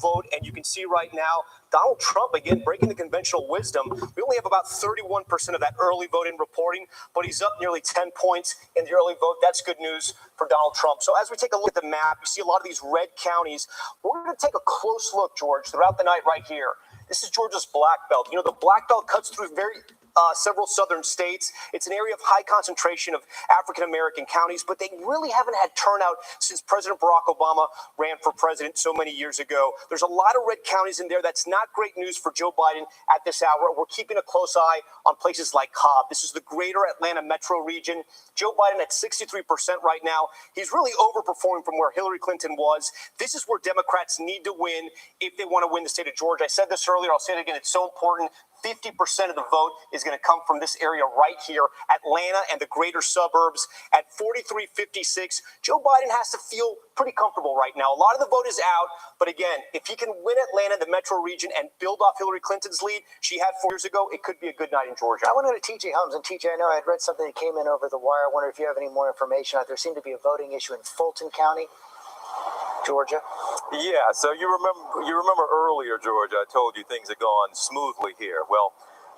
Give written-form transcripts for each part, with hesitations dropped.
vote, and you can see right now Donald Trump, again, breaking the conventional wisdom. We only have about 31% of that early vote in reporting, but he's up nearly 10 points in the early vote. That's good news for Donald Trump. So as we take a look at the map, you see a lot of these red counties. We're going to take a close look, George, throughout the night right here. This is Georgia's black belt. You know, the black belt cuts through several southern states. It's an area of high concentration of African-American counties, but they really haven't had turnout since President Barack Obama ran for president so many years ago. There's a lot of red counties in there. That's not great news for Joe Biden at this hour. We're keeping a close eye on places like Cobb. This is the greater Atlanta metro region. Joe Biden at 63% right now. He's really overperforming from where Hillary Clinton was. This is where Democrats need to win if they want to win the state of Georgia. I said this earlier. I'll say it again. It's so important. 50% of the vote is going to come from this area right here, Atlanta and the greater suburbs. At 43-56, Joe Biden has to feel pretty comfortable right now. A lot of the vote is out, but again, if he can win Atlanta, the metro region, and build off Hillary Clinton's lead she had 4 years ago, it could be a good night in Georgia. I want to go to TJ Holmes. And TJ, I know I had read something that came in over the wire. I wonder if you have any more information. There seemed to be a voting issue in Fulton County, Georgia. Yeah, so you remember earlier, Georgia, I told you things had gone smoothly here. Well,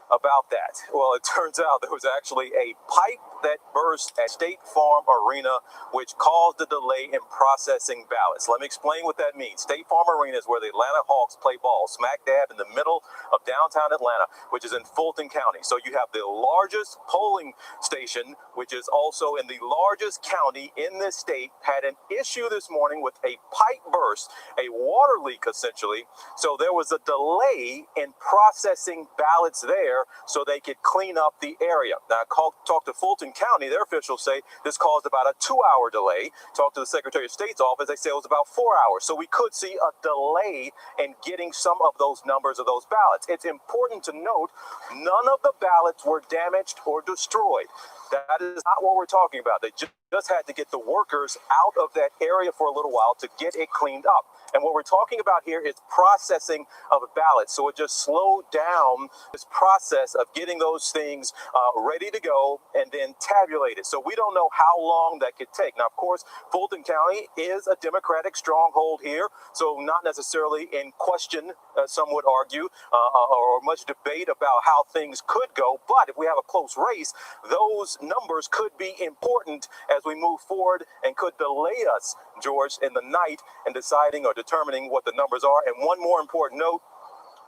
about that. Well, it turns out there was actually a pipe that burst at State Farm Arena, which caused a delay in processing ballots. Let me explain what that means. State Farm Arena is where the Atlanta Hawks play ball, smack dab in the middle of downtown Atlanta, which is in Fulton County. So you have the largest polling station, which is also in the largest county in this state, had an issue this morning with a pipe burst, a water leak essentially. So there was a delay in processing ballots there so they could clean up the area. Now, I talked to Fulton County. Their officials say this caused about a 2-hour delay. Talked to the Secretary of State's office. They say it was about 4 hours. So we could see a delay in getting some of those numbers of those ballots. It's important to note none of the ballots were damaged or destroyed. That is not what we're talking about. They just had to get the workers out of that area for a little while to get it cleaned up. And what we're talking about here is processing of ballots. So it just slowed down this process of getting those things ready to go and then tabulated. So we don't know how long that could take. Now, of course, Fulton County is a Democratic stronghold here, so not necessarily in question, some would argue, or much debate about how things could go. But if we have a close race, those numbers could be important as we move forward and could delay us, George, in the night in deciding or determining what the numbers are. And one more important note.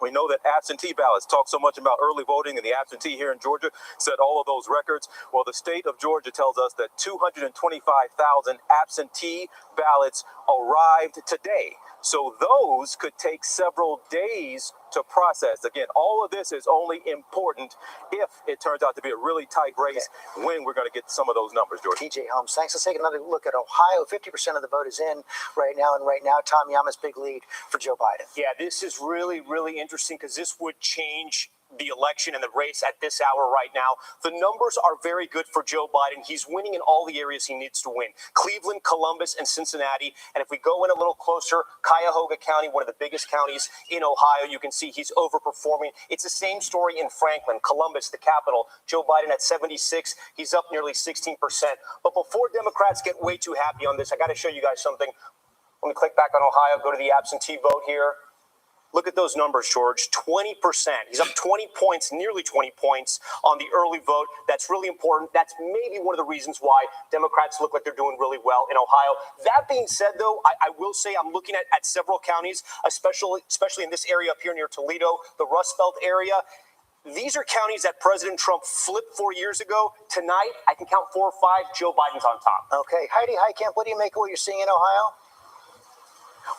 We know that absentee ballots, talk so much about early voting and the absentee here in Georgia, set all of those records. Well, the state of Georgia tells us that 225,000 absentee ballots arrived today. So those could take several days to process. Again, all of this is only important if it turns out to be a really tight race when we're going to get some of those numbers, George. TJ Holmes, thanks. Let's take another look at Ohio. 50% of the vote is in right now. And right now, Tom Yama's big lead for Joe Biden. Yeah, this is really, really interesting because this would change the election and the race at this hour right now. The numbers are very good for Joe Biden. He's winning in all the areas he needs to win. Cleveland, Columbus, and Cincinnati. And if we go in a little closer, Cuyahoga County, one of the biggest counties in Ohio, you can see he's overperforming. It's the same story in Franklin, Columbus, the capital. Joe Biden at 76. He's up nearly 16%. But before Democrats get way too happy on this, I got to show you guys something. Let me click back on Ohio, go to the absentee vote here. Look at those numbers, George. 20%. He's up 20 points, nearly 20 points on the early vote. That's really important. That's maybe one of the reasons why Democrats look like they're doing really well in Ohio. That being said, though, I will say I'm looking at several counties, especially in this area up here near Toledo, the Rust Belt area. These are counties that President Trump flipped 4 years ago. Tonight, I can count 4 or 5. Joe Biden's on top. Okay. Heidi Heitkamp, what do you make of what you're seeing in Ohio?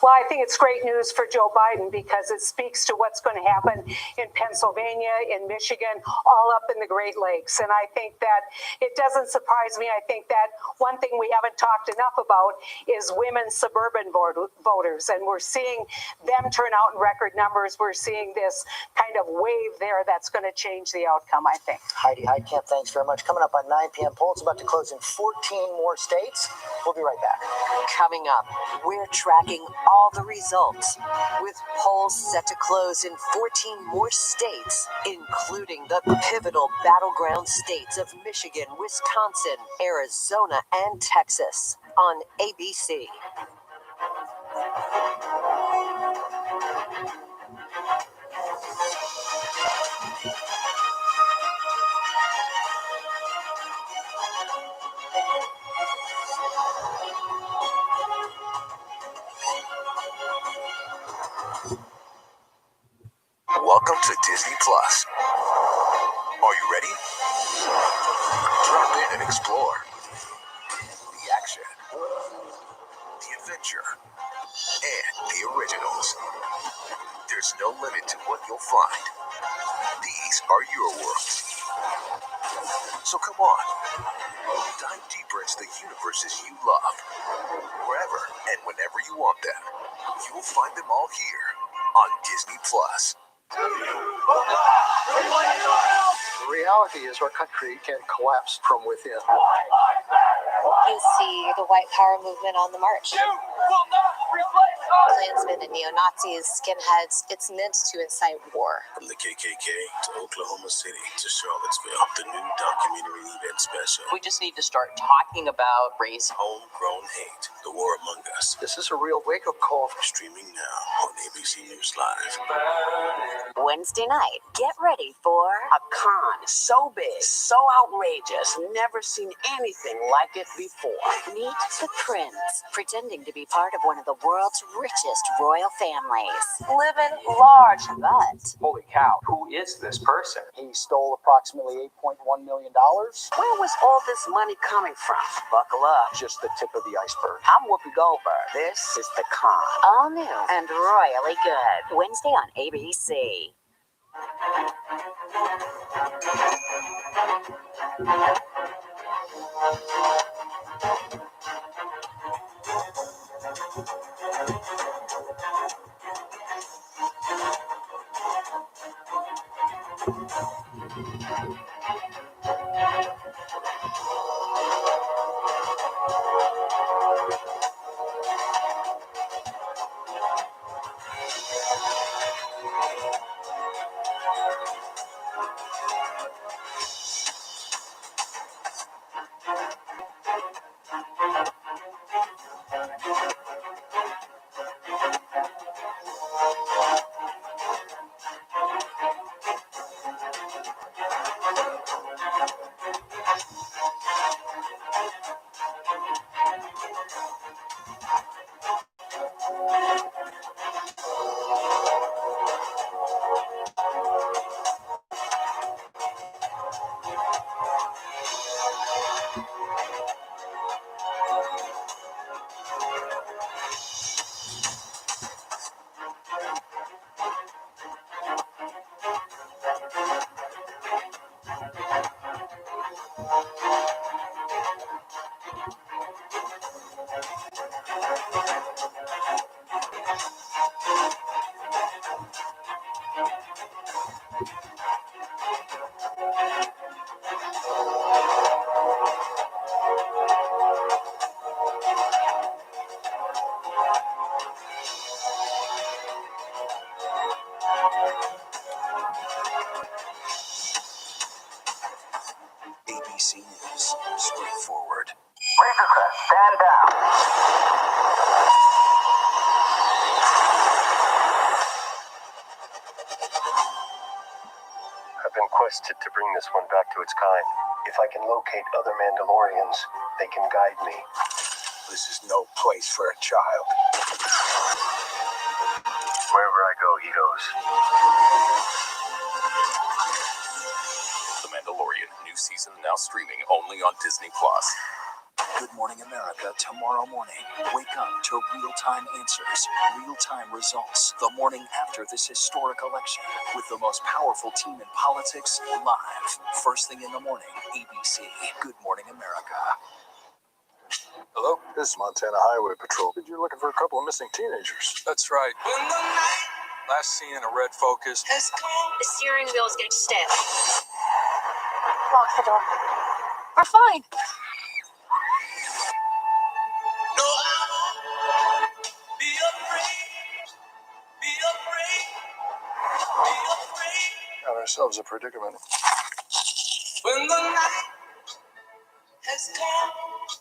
Well, I think it's great news for Joe Biden because it speaks to what's going to happen in Pennsylvania, in Michigan, all up in the Great Lakes. And I think that it doesn't surprise me. I think that one thing we haven't talked enough about is women suburban voters. And we're seeing them turn out in record numbers. We're seeing this kind of wave there that's going to change the outcome, I think. Heidi Heitkamp, thanks very much. Coming up on 9 p.m. Polls about to close in 14 more states. We'll be right back. Coming up, we're tracking all the results, with polls set to close in 14 more states, including the pivotal battleground states of Michigan, Wisconsin, Arizona, and Texas on ABC. Welcome to Disney Plus. Are you ready? Drop in and explore. The action, the adventure, and the originals. There's no limit to what you'll find. These are your worlds. So come on, dive deeper into the universes you love. Wherever and whenever you want them, you will find them all here on Disney Plus. The reality is our country can collapse from within. You see the white power movement on the march. Klansmen and neo-Nazis, skinheads, it's meant to incite war. From the KKK to Oklahoma City to Charlottesville, the new documentary event special. We just need to start talking about race. Homegrown Hate, The War Among Us. This is a real wake-up call. Streaming now on ABC News Live. Wednesday night, get ready for a con so big, so outrageous, never seen anything like it before. Meet the Prince, pretending to be part of one of the world's richest royal families. Living large. But holy cow, who is this person? He stole approximately $8.1 million. Where was all this money coming from? Buckle up. Just the tip of the iceberg. I'm Whoopi Goldberg. This is The Con. all new and royally good. Wednesday on ABC. ABC News, straightforward. Razor Crest, stand down. I've been quested to bring this one back to its kind. If I can locate other Mandalorians, they can guide me. This is no place for a child. Wherever I go, he goes. The Mandalorian, new season now streaming only on Disney Plus. Good Morning America tomorrow morning. Wake up to real-time answers, real-time results. The morning after this historic election with the most powerful team in politics live. First thing in the morning, ABC. Good Morning America. Hello? This is Montana Highway Patrol. You're looking for a couple of missing teenagers. That's right. Last seen in a red Focus. The steering wheel is getting stiff. Lock the door. We're fine. No, I won't be afraid. Be afraid. Be afraid. Got ourselves a predicament. When the night has come.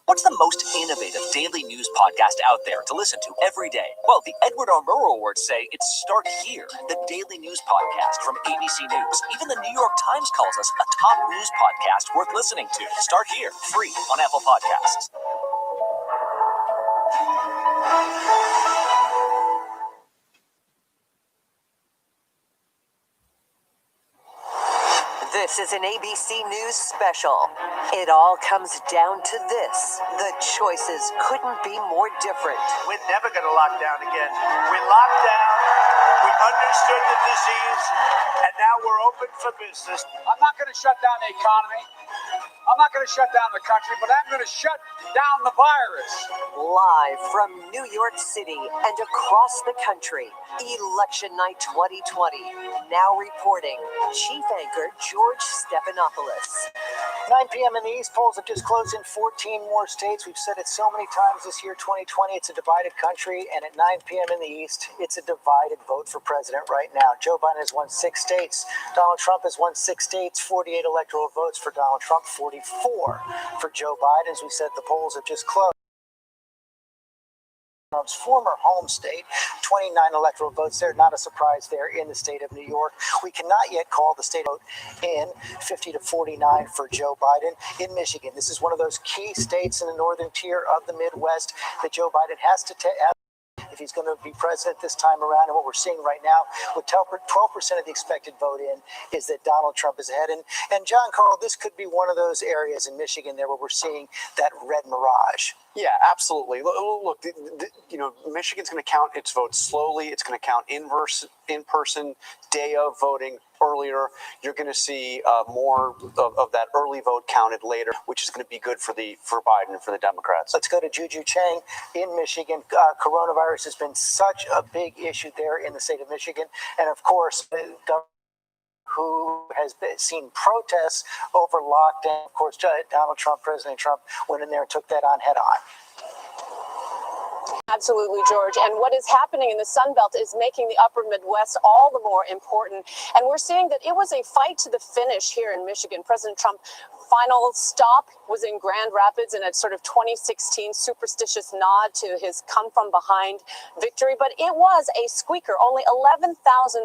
What's the most innovative daily news podcast out there to listen to every day? Well, the Edward R. Murrow Awards say it's Start Here, the daily news podcast from ABC News. Even the New York Times calls us a top news podcast worth listening to. Start Here, free on Apple Podcasts. This is an ABC News special. It all comes down to this. The choices couldn't be more different. We're never going to lock down again. We locked down, we understood the disease, and now we're open for business. I'm not going to shut down the economy. I'm not going to shut down the country, but I'm going to shut down the virus. Live from New York City and across the country, Election Night 2020. Now reporting, Chief Anchor George Stephanopoulos. 9 p.m. in the East, polls have just closed in 14 more states. We've said it so many times this year, 2020, it's a divided country, and at 9 p.m. in the East, it's a divided vote for president right now. Joe Biden has won 6 states. Donald Trump has won 6 states, 48 electoral votes for Donald Trump, 44 for Joe Biden. As we said, the polls have just closed. Trump's former home state, 29 electoral votes there. Not a surprise there in the state of New York. We cannot yet call the state vote in, 50 to 49 for Joe Biden. In Michigan, this is one of those key states in the northern tier of the Midwest that Joe Biden has to if he's going to be president this time around. And what we're seeing right now with 12% of the expected vote in is that Donald Trump is ahead. And John Carl, this could be one of those areas in Michigan there where we're seeing that red mirage. Yeah, absolutely. Look, Michigan's going to count its votes slowly. It's going to count in-person day of voting earlier. You're going to see more of that early vote counted later, which is going to be good for Biden and for the Democrats. Let's go to Juju Chang in Michigan. Coronavirus has been such a big issue there in the state of Michigan. And of course, who has seen protests over lockdown. Of course, Donald Trump, President Trump, went in there and took that on head on. Absolutely, George. And what is happening in the Sun Belt is making the upper Midwest all the more important. And we're seeing that it was a fight to the finish here in Michigan. President Trump's final stop was in Grand Rapids in a sort of 2016 superstitious nod to his come-from-behind victory. But it was a squeaker, only 11,000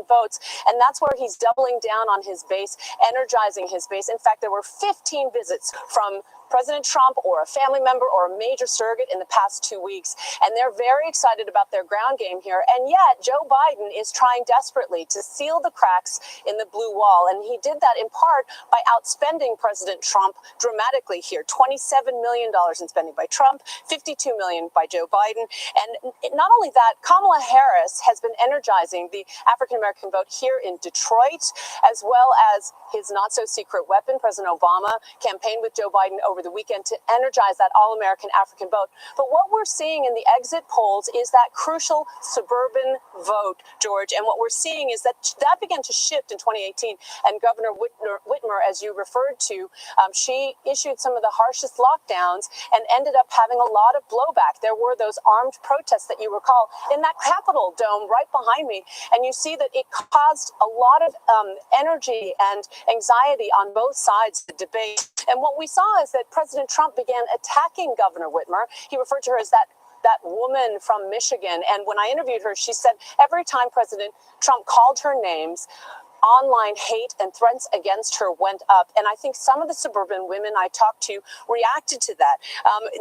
votes. And that's where he's doubling down on his base, energizing his base. In fact, there were 15 visits from President Trump or a family member or a major surrogate in the past 2 weeks. And they're very excited about their ground game here. And yet Joe Biden is trying desperately to seal the cracks in the blue wall. And he did that in part by outspending President Trump dramatically here. $27 million in spending by Trump, $52 million by Joe Biden. And not only that, Kamala Harris has been energizing the African-American vote here in Detroit, as well as his not-so-secret weapon. President Obama campaigned with Joe Biden over the weekend to energize that all-American African vote. But what we're seeing in the exit polls is that crucial suburban vote, George. And what we're seeing is that began to shift in 2018. And Governor Whitmer, as you referred to, she issued some of the harshest lockdowns and ended up having a lot of blowback. There were those armed protests that you recall in that Capitol dome right behind me. And you see that it caused a lot of energy and anxiety on both sides of the debate. And what we saw is that President Trump began attacking Governor Whitmer. He referred to her as that woman from Michigan. And when I interviewed her, she said every time President Trump called her names, online hate and threats against her went up. And I think some of the suburban women I talked to reacted to that.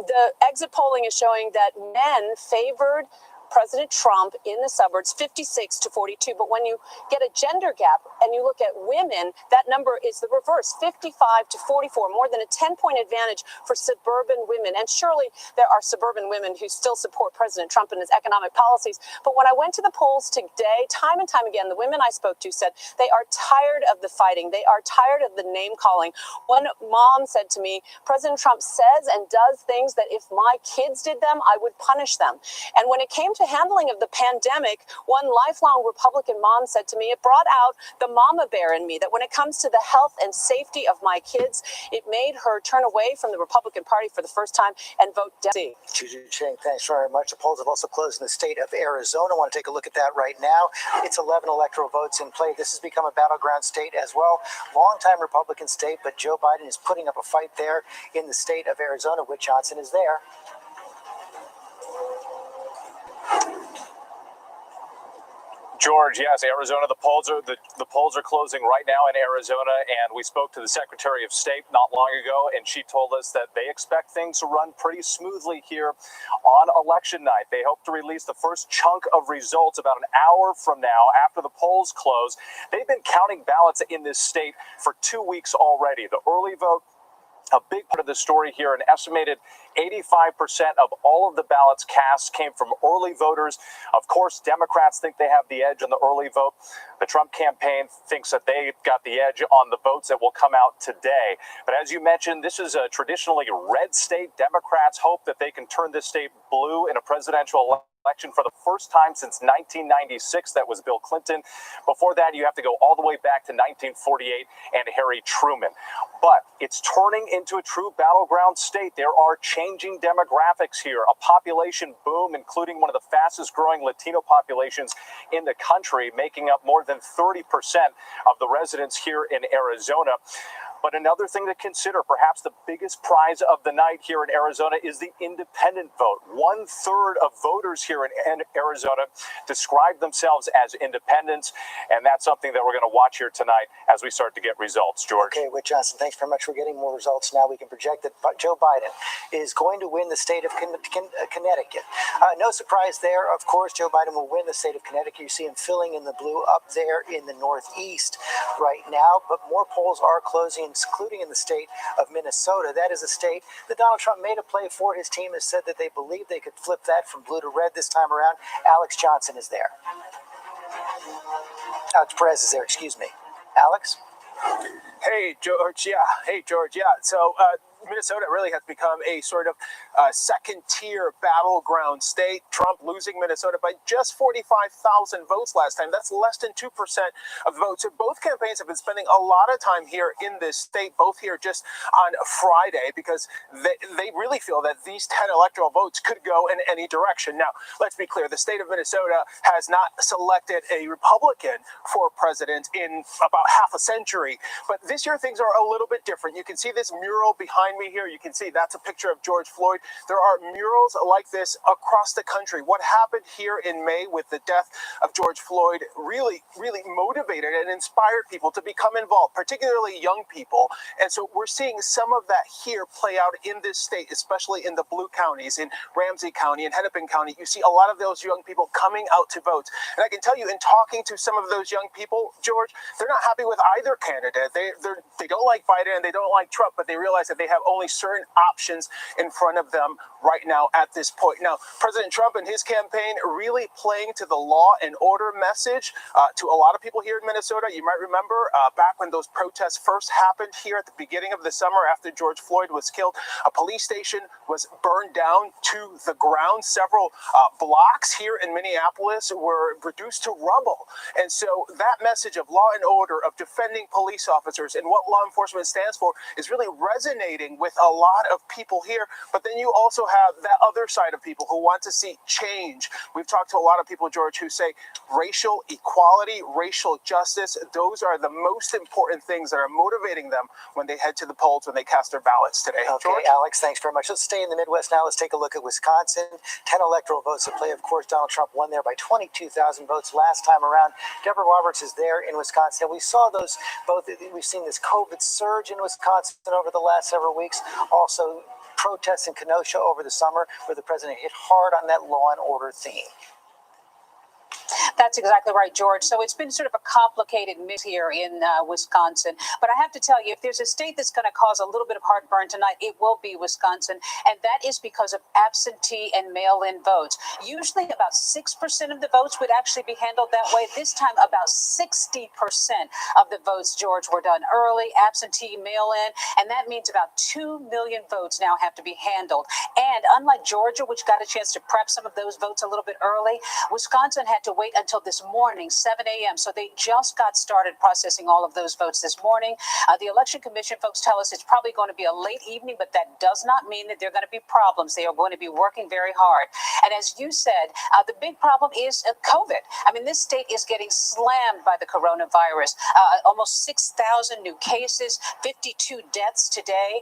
The exit polling is showing that men favored President Trump in the suburbs, 56 to 42. But when you get a gender gap and you look at women, that number is the reverse, 55 to 44, more than a 10-point advantage for suburban women. And surely there are suburban women who still support President Trump and his economic policies. But when I went to the polls today, time and time again, the women I spoke to said they are tired of the fighting. They are tired of the name calling. One mom said to me, President Trump says and does things that if my kids did them, I would punish them. And when it came to handling of the pandemic, one lifelong Republican mom said to me, it brought out the mama bear in me, that when it comes to the health and safety of my kids, it made her turn away from the Republican Party for the first time and vote Democrat. Juju Chang, thanks very much. The polls have also closed in the state of Arizona. I want to take a look at that right now. It's 11 electoral votes in play. This has become a battleground state as well. Longtime Republican state, but Joe Biden is putting up a fight there in the state of Arizona. Whit Johnson is there. George, yes, Arizona. The polls are closing right now in Arizona, and we spoke to the Secretary of State not long ago, and she told us that they expect things to run pretty smoothly here on election night. They hope to release the first chunk of results about an hour from now after the polls close. They've been counting ballots in this state for 2 weeks already. The early vote, a big part of the story here, an estimated 85% of all of the ballots cast came from early voters. Of course, Democrats think they have the edge on the early vote. The Trump campaign thinks that they've got the edge on the votes that will come out today. But as you mentioned, this is a traditionally red state. Democrats hope that they can turn this state blue in a presidential election for the first time since 1996. That was Bill Clinton. Before that, you have to go all the way back to 1948 and Harry Truman. But it's turning into a true battleground state. There are changing demographics here, a population boom, including one of the fastest growing Latino populations in the country, making up more than 30% of the residents here in Arizona. But another thing to consider, perhaps the biggest prize of the night here in Arizona, is the independent vote. 1/3 of voters here in Arizona describe themselves as independents, and that's something that we're going to watch here tonight as we start to get results. George. Okay, Whit Johnson, thanks very much. We're getting more results now. We can project that Joe Biden is going to win the state of Connecticut. No surprise there. Of course, Joe Biden will win the state of Connecticut. You see him filling in the blue up there in the Northeast right now, but more polls are closing, including in the state of Minnesota. That is a state that Donald Trump made a play for. His team has said that they believe they could flip that from blue to red this time around. Alex Johnson is there. Alex Perez is there, excuse me. Alex? Hey, George. Yeah. Hey, George. Yeah. So Minnesota really has become a sort of second-tier battleground state. Trump losing Minnesota by just 45,000 votes last time. That's less than 2% of the votes. So both campaigns have been spending a lot of time here in this state, both here just on Friday, because they really feel that these 10 electoral votes could go in any direction. Now, let's be clear. The state of Minnesota has not selected a Republican for president in about half a century. But this year, things are a little bit different. You can see this mural behind me here. You can see that's a picture of George Floyd. There are murals like this across the country. What happened here in May with the death of George Floyd really motivated and inspired people to become involved, particularly young people. And so we're seeing some of that here play out in this state, especially in the blue counties, in Ramsey County and Hennepin County. You see a lot of those young people coming out to vote. And I can tell you, in talking to some of those young people, George, they're not happy with either candidate. They don't like Biden and they don't like Trump, but they realize that they have only certain options in front of them right now at this point. Now, President Trump and his campaign really playing to the law and order message to a lot of people here in Minnesota. You might remember back when those protests first happened here at the beginning of the summer after George Floyd was killed, a police station was burned down to the ground. Several blocks here in Minneapolis were reduced to rubble. And so that message of law and order, of defending police officers and what law enforcement stands for is really resonating with a lot of people here. But then you also have that other side of people who want to see change. We've talked to a lot of people, George, who say racial equality, racial justice, those are the most important things that are motivating them when they head to the polls, when they cast their ballots today. Okay, George? Alex, thanks very much. Let's stay in the Midwest now. Let's take a look at Wisconsin. 10 electoral votes at play. Of course, Donald Trump won there by 22,000 votes last time around. Deborah Roberts is there in Wisconsin. We saw those both. We've seen this COVID surge in Wisconsin over the last several weeks. Also, protests in Kenosha over the summer where the president hit hard on that law and order theme. That's exactly right, George. So it's been sort of a complicated mix here in Wisconsin. But I have to tell you, if there's a state that's going to cause a little bit of heartburn tonight, it will be Wisconsin. And that is because of absentee and mail-in votes. Usually about 6% of the votes would actually be handled that way. This time, about 60% of the votes, George, were done early, absentee, mail-in. And that means about 2 million votes now have to be handled. And unlike Georgia, which got a chance to prep some of those votes a little bit early, Wisconsin had to wait until this morning, 7 a.m. So they just got started processing all of those votes this morning. The Election Commission folks tell us it's probably going to be a late evening, but that does not mean that there are going to be problems. They are going to be working very hard. And as you said, the big problem is COVID. I mean, this state is getting slammed by the coronavirus. Almost 6,000 new cases, 52 deaths today.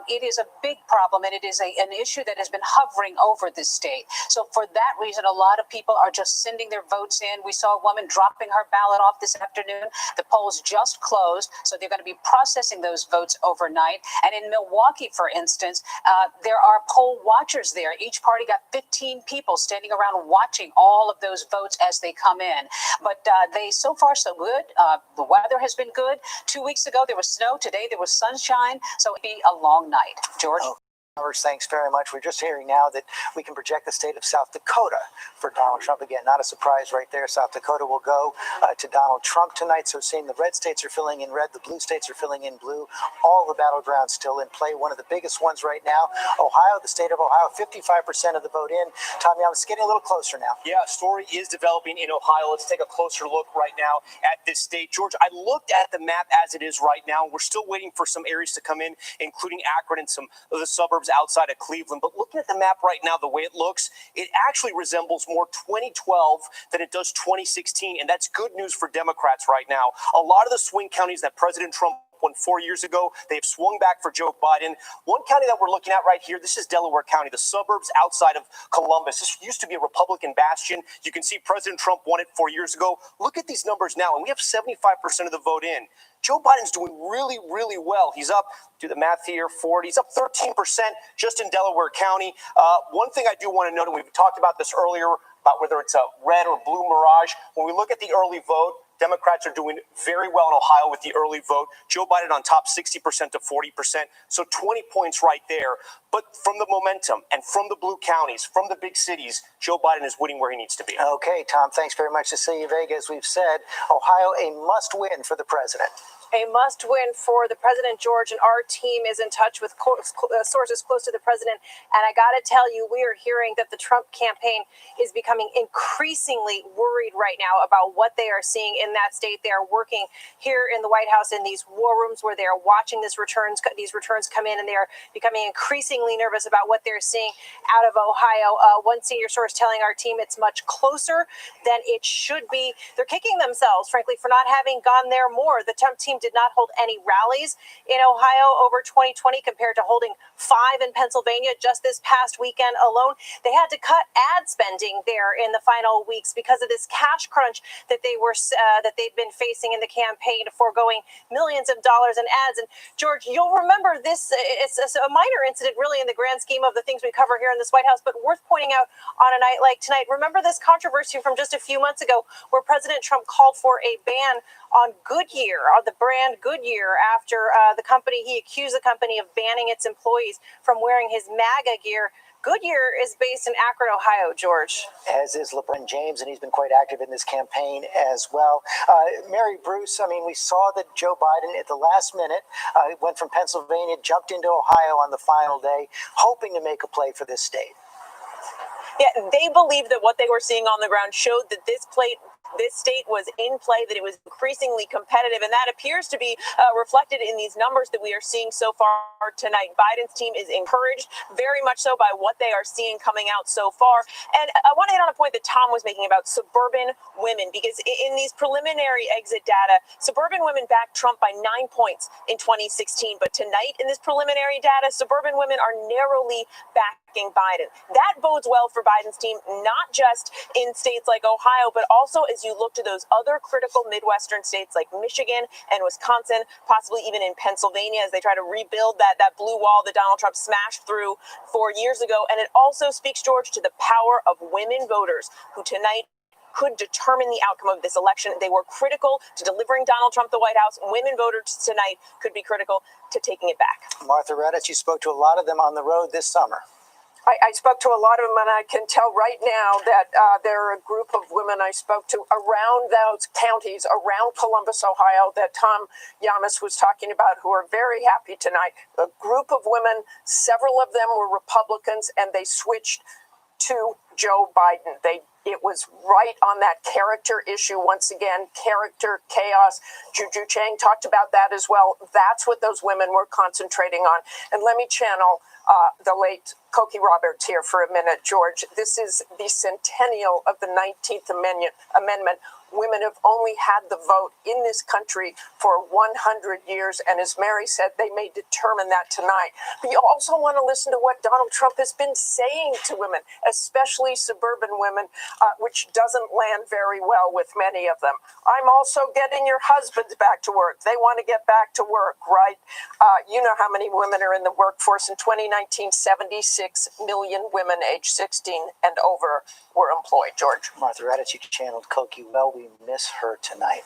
It is a big problem, and it is an issue that has been hovering over this state. So for that reason, a lot of people are just sending their votes in. We saw a woman dropping her ballot off this afternoon. The polls just closed, so they're going to be processing those votes overnight. And in Milwaukee, for instance, there are poll watchers there. Each party got 15 people standing around watching all of those votes as they come in. But they, so far, so good. The weather has been good. 2 weeks ago, there was snow. Today, there was sunshine. So it'll be a long night. George? Thanks very much. We're just hearing now that we can project the state of South Dakota for Donald Trump. Again, not a surprise right there. South Dakota will go to Donald Trump tonight. So seeing the red states are filling in red, the blue states are filling in blue. All the battlegrounds still in play. One of the biggest ones right now, Ohio, the state of Ohio, 55% of the vote in. Tommy, it's getting a little closer now. Yeah, a story is developing in Ohio. Let's take a closer look right now at this state. George, I looked at the map as it is right now. We're still waiting for some areas to come in, including Akron and some of the suburbs outside of Cleveland. But looking at the map right now, the way it looks, it actually resembles more 2012 than it does 2016. And that's good news for Democrats right now. A lot of the swing counties that President Trump won 4 years ago, they've swung back for Joe Biden. One county that we're looking at right here, this is Delaware County, the suburbs outside of Columbus. This used to be a Republican bastion. You can see President Trump won it 4 years ago. Look at these numbers now, and we have 75% of the vote in. Joe Biden's doing really, really well. He's up, do the math here, 40. He's up 13% just in Delaware County. One thing I do want to note, and we've talked about this earlier, about whether it's a red or blue mirage. When we look at the early vote, Democrats are doing very well in Ohio with the early vote. Joe Biden on top 60% to 40%. So 20 points right there. But from the momentum and from the blue counties, from the big cities, Joe Biden is winning where he needs to be. Okay, Tom, thanks very much to see you, Vega. As we've said, Ohio, a must win for the president. A must win for the president, George, and our team is in touch with sources close to the president. And I got to tell you, we are hearing that the Trump campaign is becoming increasingly worried right now about what they are seeing in that state. They are working here in the White House in these war rooms where they are watching these returns come in, and they are becoming increasingly nervous about what they're seeing out of Ohio. One senior source telling our team it's much closer than it should be. They're kicking themselves, frankly, for not having gone there more. The Trump team did not hold any rallies in Ohio over 2020 compared to holding 5 in Pennsylvania just this past weekend alone. They had to cut ad spending there in the final weeks because of this cash crunch that they've been facing in the campaign, foregoing millions of dollars in ads. And George, you'll remember this. It's a minor incident, really, in the grand scheme of the things we cover here in this White House, but worth pointing out on a night like tonight. Remember this controversy from just a few months ago where President Trump called for a ban on Goodyear, on the brand Goodyear, after he accused the company of banning its employees from wearing his MAGA gear. Goodyear is based in Akron, Ohio, George. As is LeBron James, and he's been quite active in this campaign as well. Mary Bruce, we saw that Joe Biden at the last minute went from Pennsylvania, jumped into Ohio on the final day, hoping to make a play for this state. Yeah, they believe that what they were seeing on the ground showed that this state was in play, that it was increasingly competitive, and that appears to be reflected in these numbers that we are seeing so far tonight. Biden's team is encouraged very much so by what they are seeing coming out so far. And I want to hit on a point that Tom was making about suburban women, because in these preliminary exit data, suburban women backed Trump by 9 points in 2016. But tonight, in this preliminary data, suburban women are narrowly backing Biden. That bodes well for Biden's team, not just in states like Ohio, but also as you look to those other critical Midwestern states like Michigan and Wisconsin, possibly even in Pennsylvania, as they try to rebuild that blue wall that Donald Trump smashed through 4 years ago. And it also speaks, George, to the power of women voters who tonight could determine the outcome of this election. They were critical to delivering Donald Trump the White House. Women voters tonight could be critical to taking it back. Martha Raddatz, you spoke to a lot of them on the road this summer. I spoke to a lot of them, and I can tell right now that there are a group of women I spoke to around those counties, around Columbus, Ohio, that Tom Yamas was talking about, who are very happy tonight. A group of women, several of them were Republicans, and they switched to Joe Biden. It was right on that character issue. Once again, character, chaos. Juju Chang talked about that as well. That's what those women were concentrating on. And let me channel the late Cokie Roberts here for a minute, George. This is the centennial of the 19th Amendment. women have only had the vote in this country for 100 years. And as Mary said, they may determine that tonight. But you also want to listen to what Donald Trump has been saying to women, especially suburban women, which doesn't land very well with many of them. I'm also getting your husbands back to work. They want to get back to work, right? You know how many women are in the workforce. In 2019, 76 million women aged 16 and over were employed. George. Martha Raddatz, you channeled Koki well. We miss her tonight.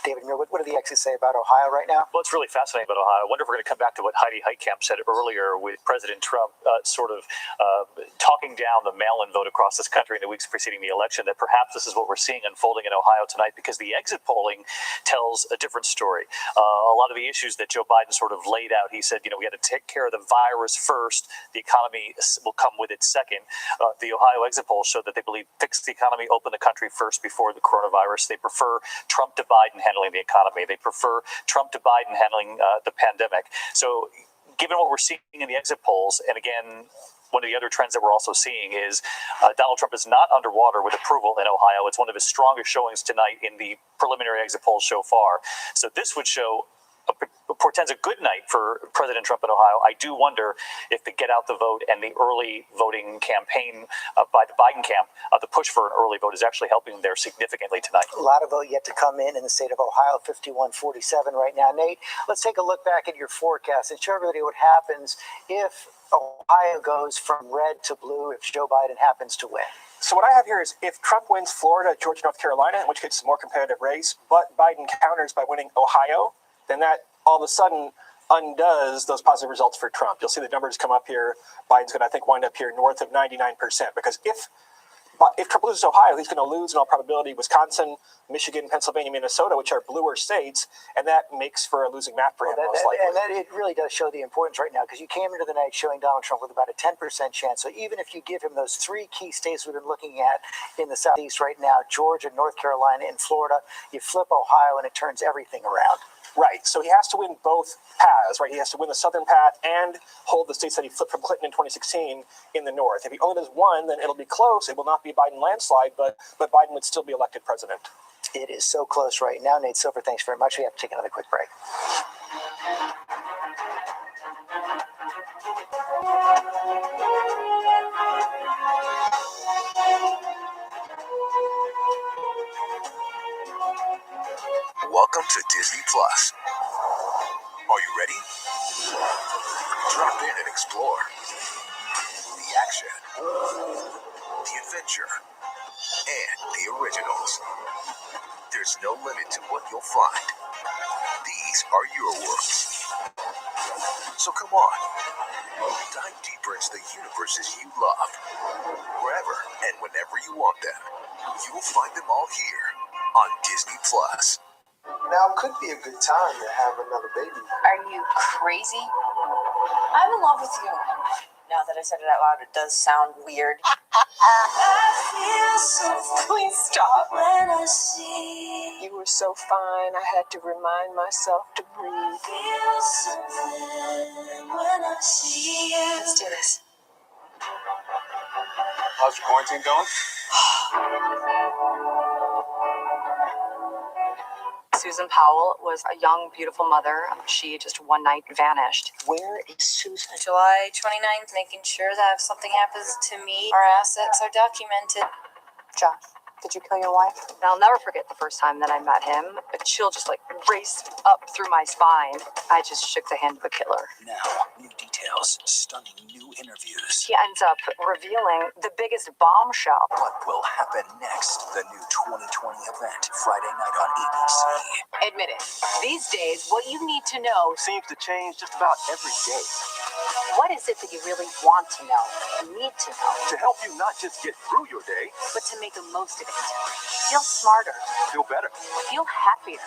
David Muir, what do the exes say about Ohio right now? Well, it's really fascinating about Ohio. I wonder if we're going to come back to what Heidi Heitkamp said earlier with President Trump talking down the mail-in vote across this country in the weeks preceding the election, that perhaps this is what we're seeing unfolding in Ohio tonight, because the exit polling tells a different story. A lot of the issues that Joe Biden sort of laid out, he said, we got to take care of the virus first. The economy will come with it second. The Ohio exit polls showed that they believe fix the economy, open the country first before the coronavirus. They prefer Trump to Biden handling the economy. They prefer Trump to Biden handling the pandemic. So given what we're seeing in the exit polls, and again, one of the other trends that we're also seeing is Donald Trump is not underwater with approval in Ohio. It's one of his strongest showings tonight in the preliminary exit polls so far. So this would show portends a good night for President Trump in Ohio. I do wonder if the get out the vote and the early voting campaign by the Biden camp, the push for an early vote, is actually helping them there significantly tonight. A lot of vote yet to come in the state of Ohio, 51-47 right now. Nate, let's take a look back at your forecast and show everybody what happens if Ohio goes from red to blue, if Joe Biden happens to win. So what I have here is if Trump wins Florida, Georgia, North Carolina, in which case it's a more competitive race, but Biden counters by winning Ohio, then that all of a sudden undoes those positive results for Trump. You'll see the numbers come up here. Biden's going to, I think, wind up here north of 99%, because if Trump loses Ohio, he's going to lose in all probability Wisconsin, Michigan, Pennsylvania, Minnesota, which are bluer states, and that makes for a losing map for him, most likely. And it really does show the importance right now, because you came into the night showing Donald Trump with about a 10% chance. So even if you give him those three key states we've been looking at in the Southeast right now, Georgia, North Carolina, and Florida, you flip Ohio and it turns everything around. Right. So he has to win both paths, right? He has to win the southern path and hold the states that he flipped from Clinton in 2016 in the north. If he only does one, then it'll be close. It will not be a Biden landslide, but Biden would still be elected president. It is so close right now. Nate Silver, thanks very much. We have to take another quick break. Welcome to Disney Plus. Are you ready? Drop in and explore. The action, the adventure, and the originals. There's no limit to what you'll find. These are your worlds. So come on, dive deeper into the universes you love. Wherever and whenever you want them, you'll find them all here on Disney Plus. Now could be a good time to have another baby. Are you crazy? I'm in love with you. Now that I said it out loud, it does sound weird. Please stop. When I see you were so fine, I had to remind myself to breathe. Feel something when I see you. Let's do this. How's your quarantine going? Susan Powell was a young, beautiful mother. She just one night vanished. Where is Susan? July 29th, making sure that if something happens to me, our assets are documented. Josh, did you kill your wife? And I'll never forget the first time that I met him. A chill just raced up through my spine. I just shook the hand of the killer. Now, new details, stunning new interviews. He ends up revealing the biggest bombshell. What will happen next? The new 2020 event, Friday night on ABC. Admit it. These days, what you need to know Seems to change just about every day. what is it that you really want to know, need to know, To help you not just get through your day, but to make the most of it. Feel smarter. feel better. Feel happier.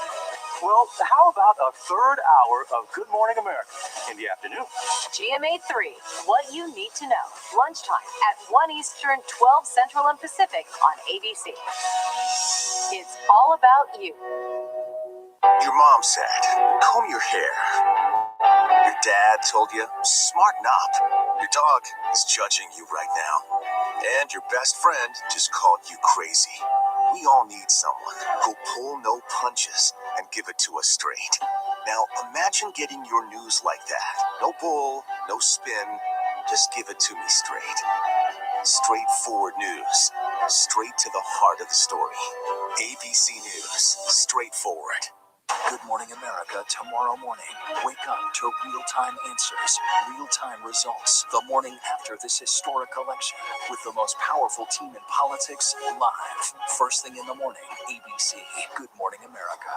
Well, how about a third hour of Good Morning America in the afternoon? GMA 3, what you need to know. Lunchtime at 1 Eastern, 12 Central and Pacific on ABC. It's all about you. Your mom said, comb your hair. Your dad told you, smarten up. Your dog is judging you right now. And your best friend just called you crazy. We all need someone who'll pull no punches and give it to us straight. Now, imagine getting your news like that. No bull, no spin, just give it to me straight. Straightforward news, straight to the heart of the story. ABC News, straightforward. Good Morning America tomorrow morning. Wake up to real-time answers, real-time results. The morning after this historic election with the most powerful team in politics live. First thing in the morning, ABC. Good Morning America.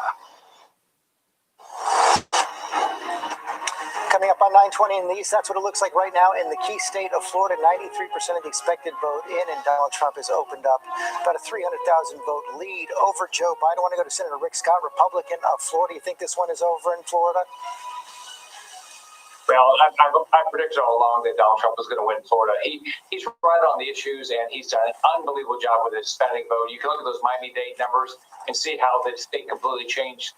Coming up on 920 in the East, that's what it looks like right now in the key state of Florida. 93% of the expected vote in, and Donald Trump has opened up about a 300,000 vote lead over Joe Biden. I want to go to Senator Rick Scott, Republican of Florida. You think this one is over in Florida? Well, I predicted all along that Donald Trump was going to win Florida. He's right on the issues, and he's done an unbelievable job with the Hispanic vote. You can look at those Miami-Dade numbers and see how the state completely changed.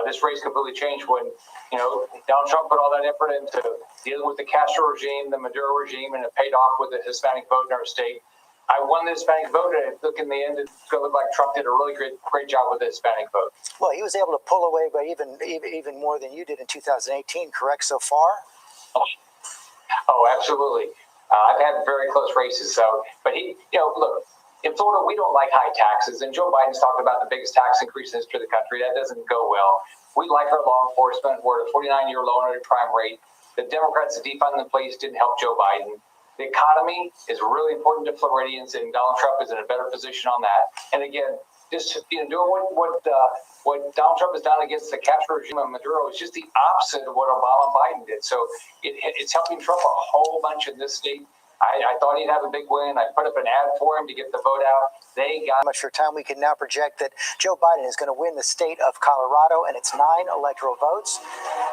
This race completely changed when, Donald Trump put all that effort into dealing with the Castro regime, the Maduro regime, and it paid off with the Hispanic vote in our state. I won the Hispanic vote, and look, in the end, it's going to look like Trump did a really great job with the Hispanic vote. Well, he was able to pull away by even more than you did in 2018, correct, so far? Oh, absolutely. I've had very close races. But look, in Florida, we don't like high taxes, and Joe Biden's talked about the biggest tax increase in the history of the country. That doesn't go well. We like our law enforcement. We're at a 49-year low crime rate. The Democrats defunding the police didn't help Joe Biden. The economy is really important to Floridians, and Donald Trump is in a better position on that. And again, just doing what Donald Trump has done against the Castro regime of Maduro is just the opposite of what Obama and Biden did. So it's helping Trump a whole bunch in this state. I thought he'd have a big win. I put up an ad for him to get the vote out. They got much for time. We can now project that Joe Biden is going to win the state of Colorado, and it's 9 electoral votes.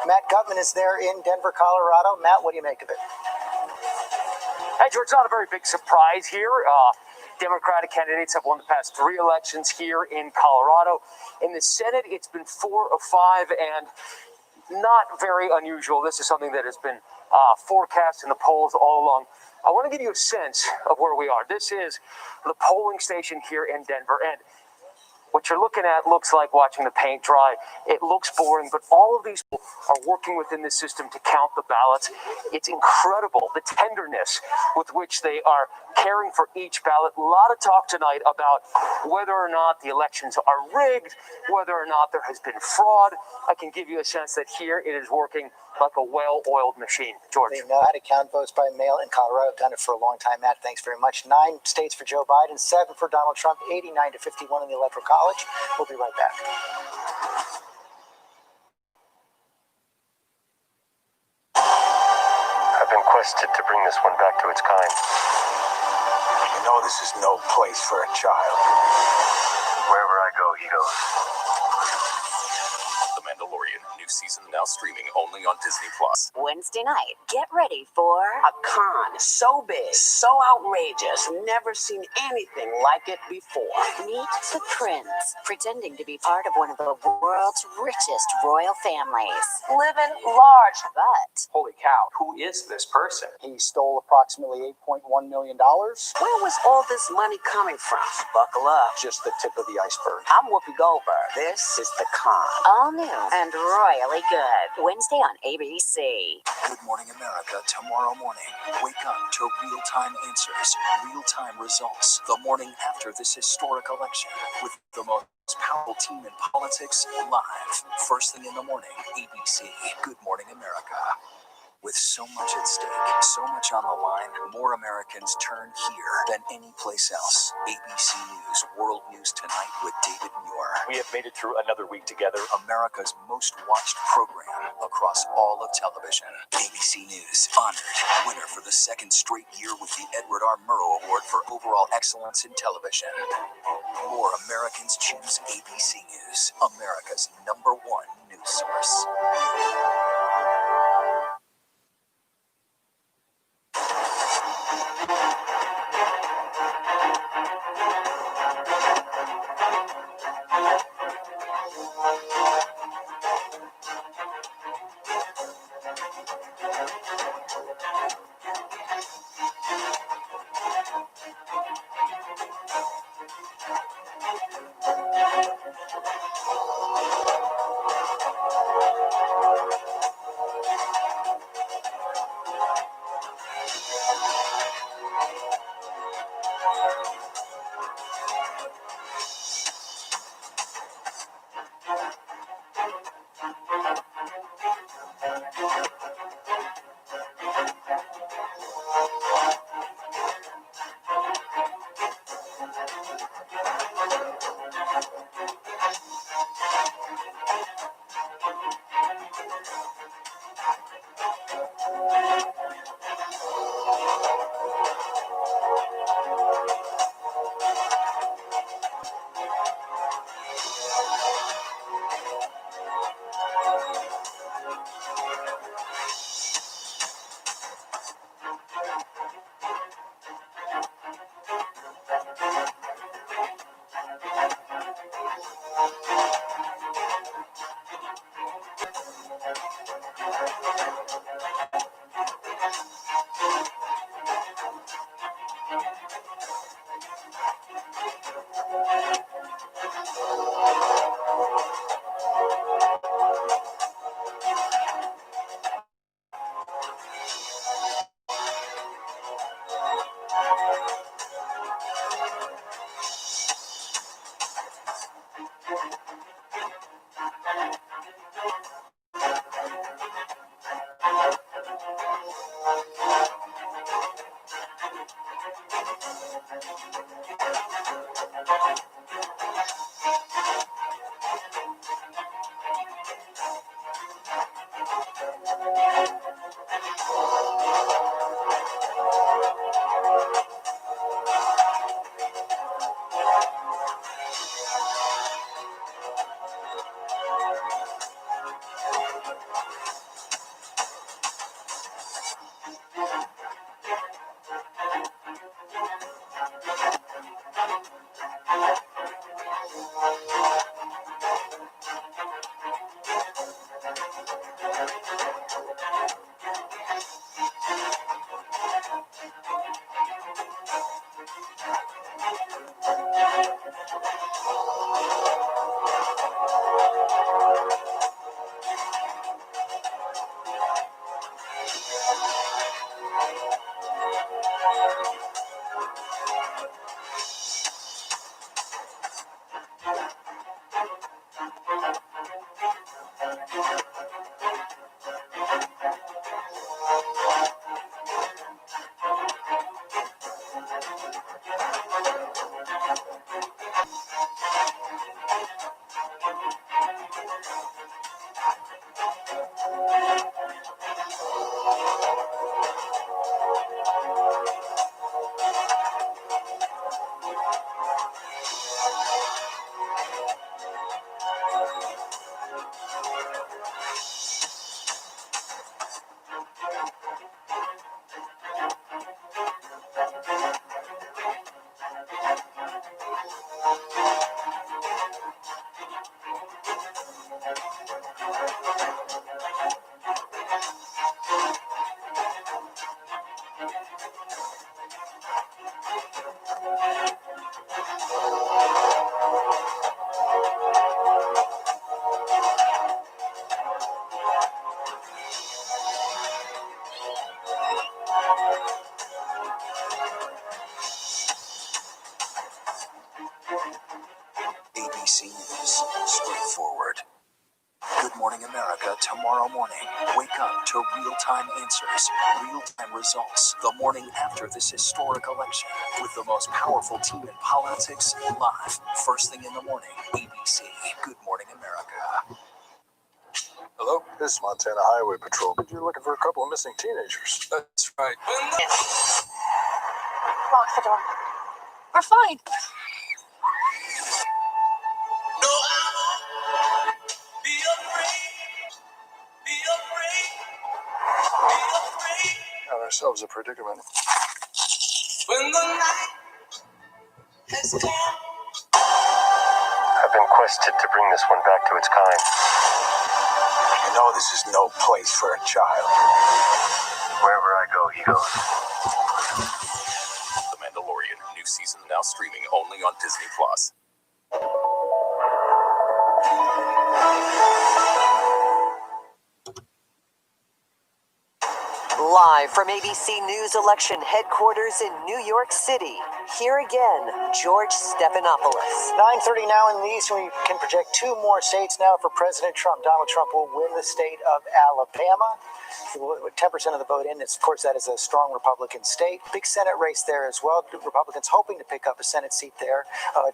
Matt Gutman is there in Denver, Colorado. Matt, what do you make of it? Hey, George, not a very big surprise here. Democratic candidates have won the past 3 elections here in Colorado. In the Senate, it's been 4 of 5, and not very unusual. This is something that has been forecast in the polls all along. I want to give you a sense of where we are. This is the polling station here in Denver, and what you're looking at looks like watching the paint dry. It looks boring, but all of these people are working within this system to count the ballots. It's incredible, the tenderness with which they are caring for each ballot. A lot of talk tonight about whether or not the elections are rigged, whether or not there has been fraud. I can give you a sense that here it is working like a well-oiled machine. George. They know how to count votes by mail in Colorado. I've done it for a long time, Matt. Thanks very much. 9 states for Joe Biden, 7 for Donald Trump, 89-51 in the Electoral College. We'll be right back. I've been quested to bring this one back to its kind. You know this is no place for a child. Wherever I go, he goes. The Mandalorian, new season now streaming only on Disney+. Wednesday night, get ready for a con so big, so outrageous, never seen anything like it before. Meet the Prince, pretending to be part of one of the world's richest royal families. Living large. But Holy cow, who is this person? He stole approximately $8.1 million. Where was all this money coming from? Buckle up. Just the tip of the iceberg. I'm Whoopi Goldberg. This is The Con. all new and royally good. Wednesday on ABC. Good Morning America tomorrow morning. Wake up to real-time answers, real-time results. The morning after this historic election with the most powerful team in politics live. First thing in the morning, ABC. Good Morning America. With so much at stake, so much on the line, more Americans turn here than any place else. ABC News World News Tonight with David Muir. We have made it through another week together. America's most watched program across all of television. ABC News honored winner for the 2nd straight year with the Edward R. Murrow Award for Overall Excellence in Television. More Americans choose ABC News, America's #1 news source. Morning America tomorrow morning. Wake up to real-time answers, real-time results, the morning after this historic election, with the most powerful team in politics live. First thing in the morning, ABC. Good Morning America. Hello, this is Montana Highway Patrol. You're looking for a couple of missing teenagers. That's right. Lock the door. We're fine. Got ourselves a predicament. When the night has come. I've been quested to bring this one back to its kind. You know this is no place for a child. Wherever I go, he goes. The Mandalorian, new season now streaming only on Disney Plus. Live from ABC News election headquarters in New York City, here again, George Stephanopoulos. 9:30 now in the East, and we can project two more states now for President Trump. Donald Trump will win the state of Alabama. With 10% of the vote in, of course, that is a strong Republican state. Big Senate race there as well. Republicans hoping to pick up a Senate seat there.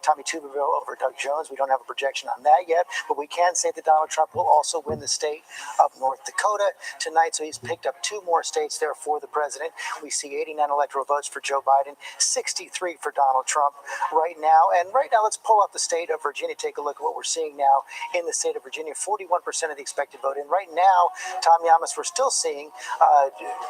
Tommy Tuberville over Doug Jones. We don't have a projection on that yet, but we can say that Donald Trump will also win the state of North Dakota tonight. So he's picked up two more states there for the president. We see 89 electoral votes for Joe Biden, 63 for Donald Trump right now. And right now, let's pull up the state of Virginia. Take a look at what we're seeing now in the state of Virginia. 41% of the expected vote in. Right now, Tom Yamas, we're still seeing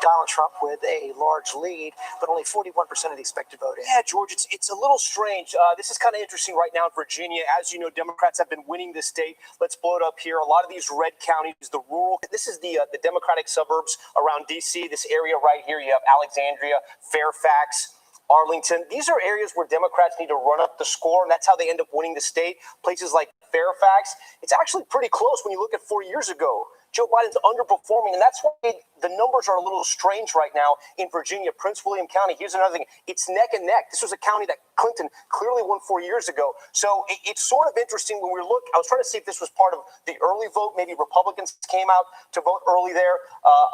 Donald Trump with a large lead, but only 41% of the expected vote in. Yeah, George, it's a little strange. This is kind of interesting right now in Virginia. As you know, Democrats have been winning the state. Let's blow it up here. A lot of these red counties, the rural, this is the Democratic suburbs around D.C., this area right here. You have Alexandria, Fairfax, Arlington. These are areas where Democrats need to run up the score, and that's how they end up winning the state. Places like Fairfax, it's actually pretty close when you look at 4 years ago. Joe Biden's underperforming, and that's why the numbers are a little strange right now in Virginia. Prince William County, here's another thing. It's neck and neck. This was a county that Clinton clearly won 4 years ago. So it's sort of interesting when we look. I was trying to see if this was part of the early vote. Maybe Republicans came out to vote early there.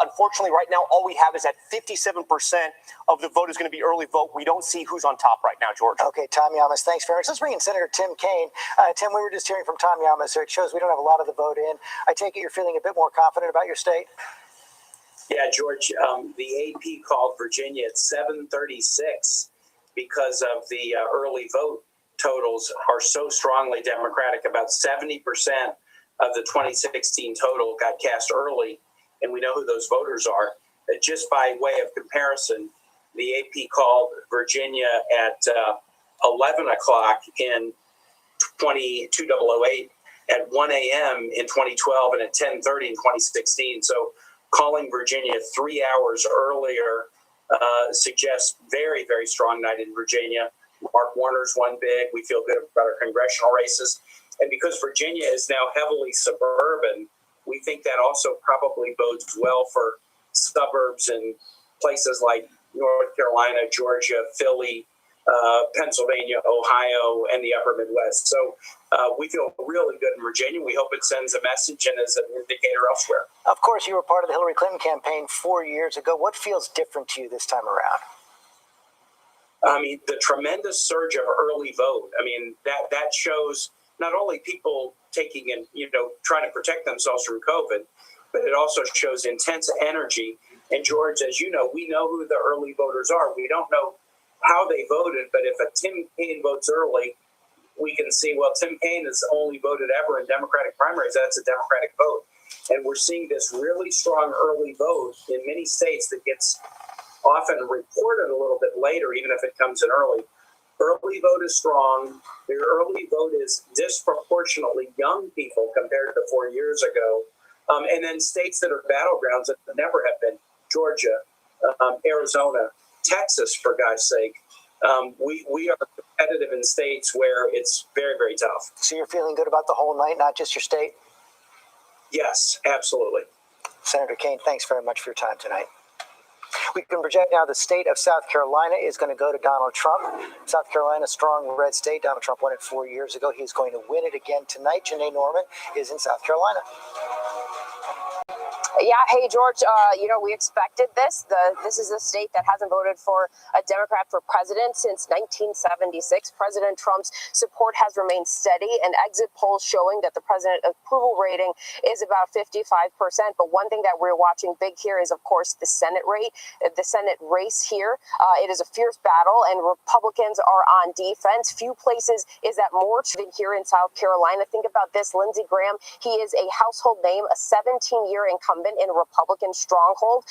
Unfortunately, right now, all we have is that 57% of the vote is going to be early vote. We don't see who's on top right now, George. Okay, Tom Yamas, thanks very much. Let's bring in Senator Tim Kaine. Tim, we were just hearing from Tom Yamas, so it shows we don't have a lot of the vote in. I take it you're feeling a bit more confident about your state? Yeah, George, the AP called Virginia at 736 because of the early vote totals are so strongly Democratic. About 70% of the 2016 total got cast early, and we know who those voters are. Just by way of comparison, the AP called Virginia at 11 o'clock in 2008, at 1 a.m. in 2012, and at 10:30 in 2016. So calling Virginia 3 hours earlier suggests very, very strong night in Virginia. Mark Warner's won big. We feel good about our congressional races. And because Virginia is now heavily suburban, we think that also probably bodes well for suburbs in places like North Carolina, Georgia, Philly, Pennsylvania, Ohio, and the upper Midwest. So we feel really good in Virginia. We hope it sends a message and is an indicator elsewhere. Of course, you were part of the Hillary Clinton campaign 4 years ago. What feels different to you this time around? I mean, the tremendous surge of early vote. I mean, that shows not only people taking and, trying to protect themselves from COVID, but it also shows intense energy. And George, as you know, we know who the early voters are. We don't know how they voted, but if a Tim Kaine votes early, we can see, well, Tim Kaine has only voted ever in Democratic primaries. That's a Democratic vote. And we're seeing this really strong early vote in many states that gets often reported a little bit later, even if it comes in early. Early vote is strong. The early vote is disproportionately young people compared to 4 years ago. And then states that are battlegrounds that never have been, Georgia, Arizona, Texas, for God's sake. We are competitive in states where it's very, very tough. So you're feeling good about the whole night, not just your state? Yes, absolutely. Senator Kaine, thanks very much for your time tonight. We can project now the state of South Carolina is going to go to Donald Trump. South Carolina, strong red state. Donald Trump won it 4 years ago. He's going to win it again tonight. Janae Norman is in South Carolina. Yeah, hey George. We expected this. This is a state that hasn't voted for a Democrat for president since 1976. President Trump's support has remained steady, and exit polls showing that the president approval rating is about 55%. But one thing that we're watching big here is, of course, the Senate race here. It is a fierce battle, and Republicans are on defense. Few places is that more than here in South Carolina. Think about this: Lindsey Graham. He is a household name, a 17-year incumbent in a Republican stronghold.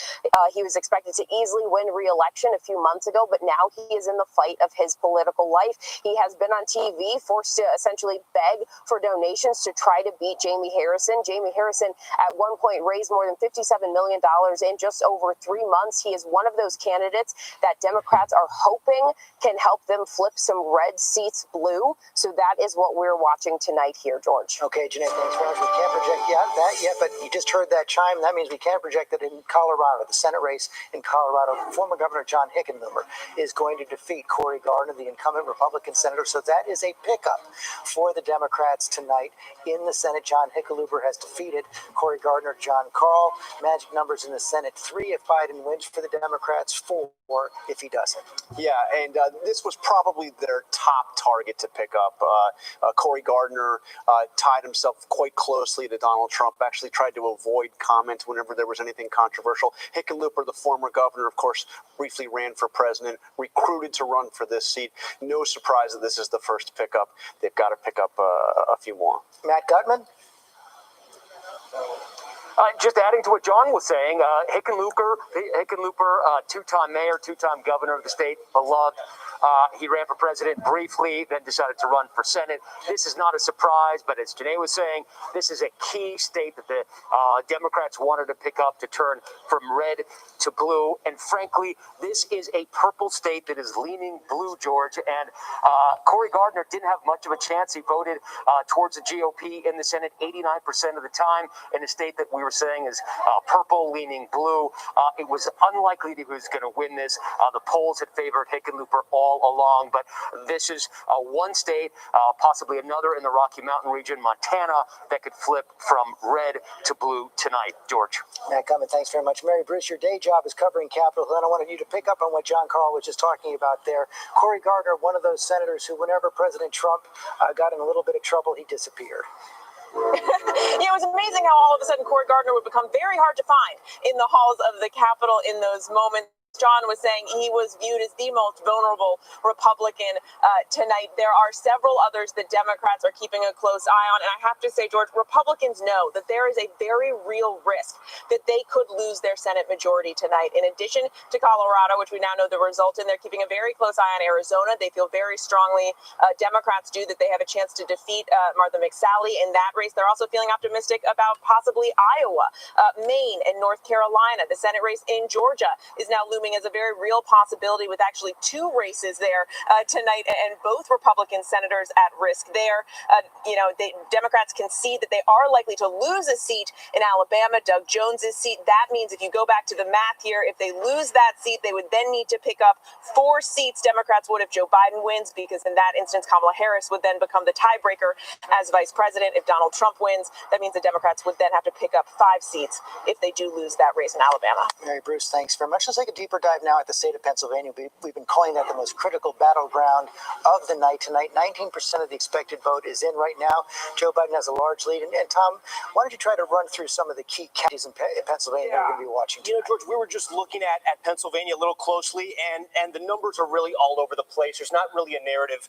He was expected to easily win re-election a few months ago, but now he is in the fight of his political life. He has been on TV, forced to essentially beg for donations to try to beat Jamie Harrison. Jamie Harrison at one point raised more than $57 million in just over 3 months. He is one of those candidates that Democrats are hoping can help them flip some red seats blue. So that is what we're watching tonight here, George. Okay, Jeanette, thanks very much. We can't project that yet, but you just heard that chime. That means we can project that in Colorado, the Senate race in Colorado, former Governor John Hickenlooper is going to defeat Cory Gardner, the incumbent Republican senator. So that is a pickup for the Democrats tonight in the Senate. John Hickenlooper has defeated Cory Gardner, John Karl. Magic numbers in the Senate: 3 if Biden wins for the Democrats, 4 if he doesn't. Yeah, and this was probably their top target to pick up. Cory Gardner tied himself quite closely to Donald Trump, actually tried to avoid comment whenever there was anything controversial. Hickenlooper, the former governor, of course, briefly ran for president, recruited to run for this seat. No surprise that this is the first pickup. They've got to pick up a few more. Matt Gutman? Just adding to what John was saying, Hickenlooper, two-time mayor, two-time governor of the state, beloved. He ran for president briefly, then decided to run for Senate. This is not a surprise, but as Janae was saying, this is a key state that the Democrats wanted to pick up to turn from red to blue. And frankly, this is a purple state that is leaning blue, George. And Cory Gardner didn't have much of a chance. He voted towards the GOP in the Senate 89% of the time in a state that we were saying is purple leaning blue. It was unlikely that he was going to win this. The polls had favored Hickenlooper all along, but this is one state, possibly another in the Rocky Mountain region, Montana, that could flip from red to blue tonight. George. Matt Gutman, thanks very much. Mary Bruce, your day job is covering Capitol Hill, and I wanted you to pick up on what John Karl was just talking about there. Cory Gardner, one of those senators who, whenever President Trump got in a little bit of trouble, he disappeared. It was amazing how all of a sudden Cory Gardner would become very hard to find in the halls of the Capitol in those moments. John was saying he was viewed as the most vulnerable Republican tonight. There are several others that Democrats are keeping a close eye on. And I have to say, George, Republicans know that there is a very real risk that they could lose their Senate majority tonight. In addition to Colorado, which we now know the result in, they're keeping a very close eye on Arizona. They feel very strongly, Democrats do, that they have a chance to defeat Martha McSally in that race. They're also feeling optimistic about possibly Iowa, Maine, and North Carolina. The Senate race in Georgia is now looming as a very real possibility, with actually 2 races there tonight, and both Republican senators at risk there. Democrats can see that they are likely to lose a seat in Alabama, Doug Jones's seat. That means if you go back to the math here, if they lose that seat, they would then need to pick up 4 seats. Democrats would if Joe Biden wins, because in that instance, Kamala Harris would then become the tiebreaker as vice president. If Donald Trump wins, that means the Democrats would then have to pick up 5 seats if they do lose that race in Alabama. Mary Bruce, thanks very much. Let's take a deeper dive now at the state of Pennsylvania. We've been calling that the most critical battleground of the night tonight. 19% of the expected vote is in right now. Joe Biden has a large lead. And Tom, why don't you try to run through some of the key counties in Pennsylvania that we're going to be watching tonight? George, we were just looking at Pennsylvania a little closely, and the numbers are really all over the place. There's not really a narrative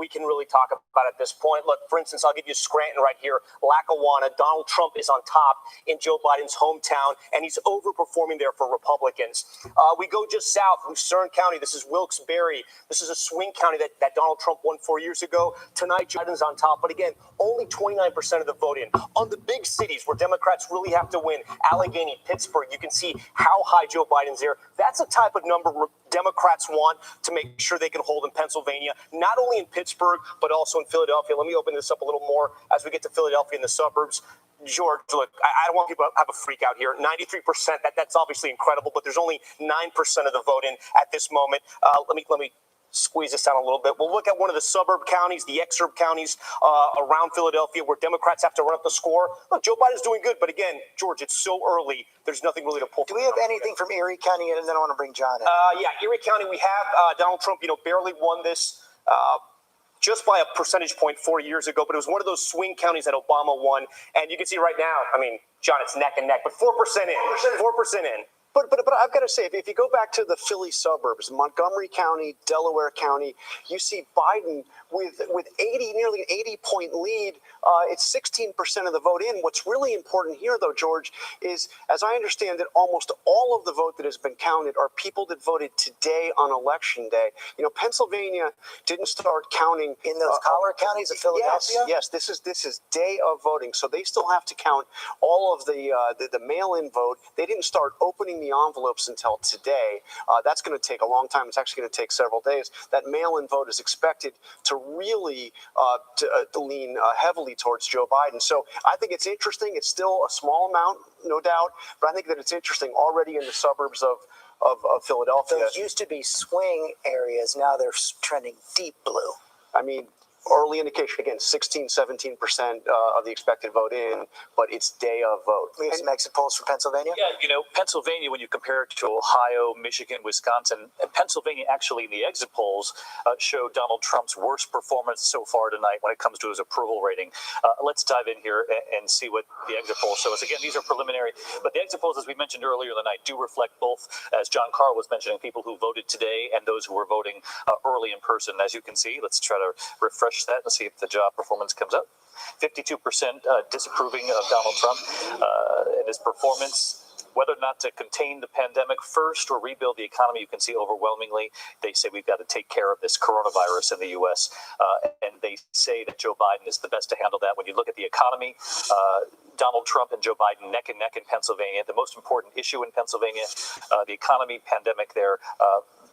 we can really talk about at this point. Look, for instance, I'll give you Scranton right here. Lackawanna, Donald Trump is on top in Joe Biden's hometown, and he's overperforming there for Republicans. We go just south, Lucerne County. This is Wilkes-Barre. This is a swing county that Donald Trump won 4 years ago. Tonight, Joe Biden's on top, but again, only 29% of the vote in. On the big cities where Democrats really have to win, Allegheny, Pittsburgh, you can see how high Joe Biden's there. That's a type of number Democrats want to make sure they can hold in Pennsylvania, not only in Pittsburgh, but also in Philadelphia. Let me open this up a little more as we get to Philadelphia and the suburbs. George, look, I don't want people to have a freak out here. 93%, that's obviously incredible, but there's only 9% of the vote in at this moment. Let me squeeze this down a little bit. We'll look at one of the suburb counties, the exurb counties around Philadelphia, where Democrats have to run up the score. Look, Joe Biden's doing good, but again, George, it's so early. There's nothing really to pull. Do we have anything from Erie County? And then I want to bring John in. Yeah, Erie County, we have Donald Trump, barely won this just by a percentage point 4 years ago, but it was one of those swing counties that Obama won. And you can see right now, John, it's neck and neck, but 4% in. 4% in. But I've got to say, if you go back to the Philly suburbs, Montgomery County, Delaware County, you see Biden with nearly an 80-point lead. It's 16% of the vote in. What's really important here, though, George, is, as I understand it, almost all of the vote that has been counted are people that voted today on Election Day. Pennsylvania didn't start counting in those collar counties of Philadelphia. Yes, this is day of voting, so they still have to count all of the mail-in vote. They didn't start opening the envelopes until today. That's going to take a long time. It's actually going to take several days. That mail-in vote is expected to really to lean heavily towards Joe Biden. So I think it's interesting. It's still a small amount, no doubt, but I think that it's interesting already in the suburbs of Philadelphia. Those used to be swing areas. Now they're trending deep blue. Early indication, again, 16-17% of the expected vote in, but it's day of vote. We have some exit polls for Pennsylvania. Yeah, Pennsylvania, when you compare it to Ohio, Michigan, Wisconsin, and Pennsylvania actually in the exit polls showed Donald Trump's worst performance so far tonight when it comes to his approval rating. Let's dive in here and see what the exit polls show us. Again, these are preliminary, but the exit polls, as we mentioned earlier in the night, do reflect both, as John Carl was mentioning, people who voted today and those who were voting early in person. As you can see, let's try to refresh that and see if the job performance comes up. 52% disapproving of Donald Trump and his performance. Whether or not to contain the pandemic first or rebuild the economy, you can see overwhelmingly they say we've got to take care of this coronavirus in the U.S. And they say that Joe Biden is the best to handle that. When you look at the economy, Donald Trump and Joe Biden neck and neck in Pennsylvania. The most important issue in Pennsylvania, the economy, pandemic there.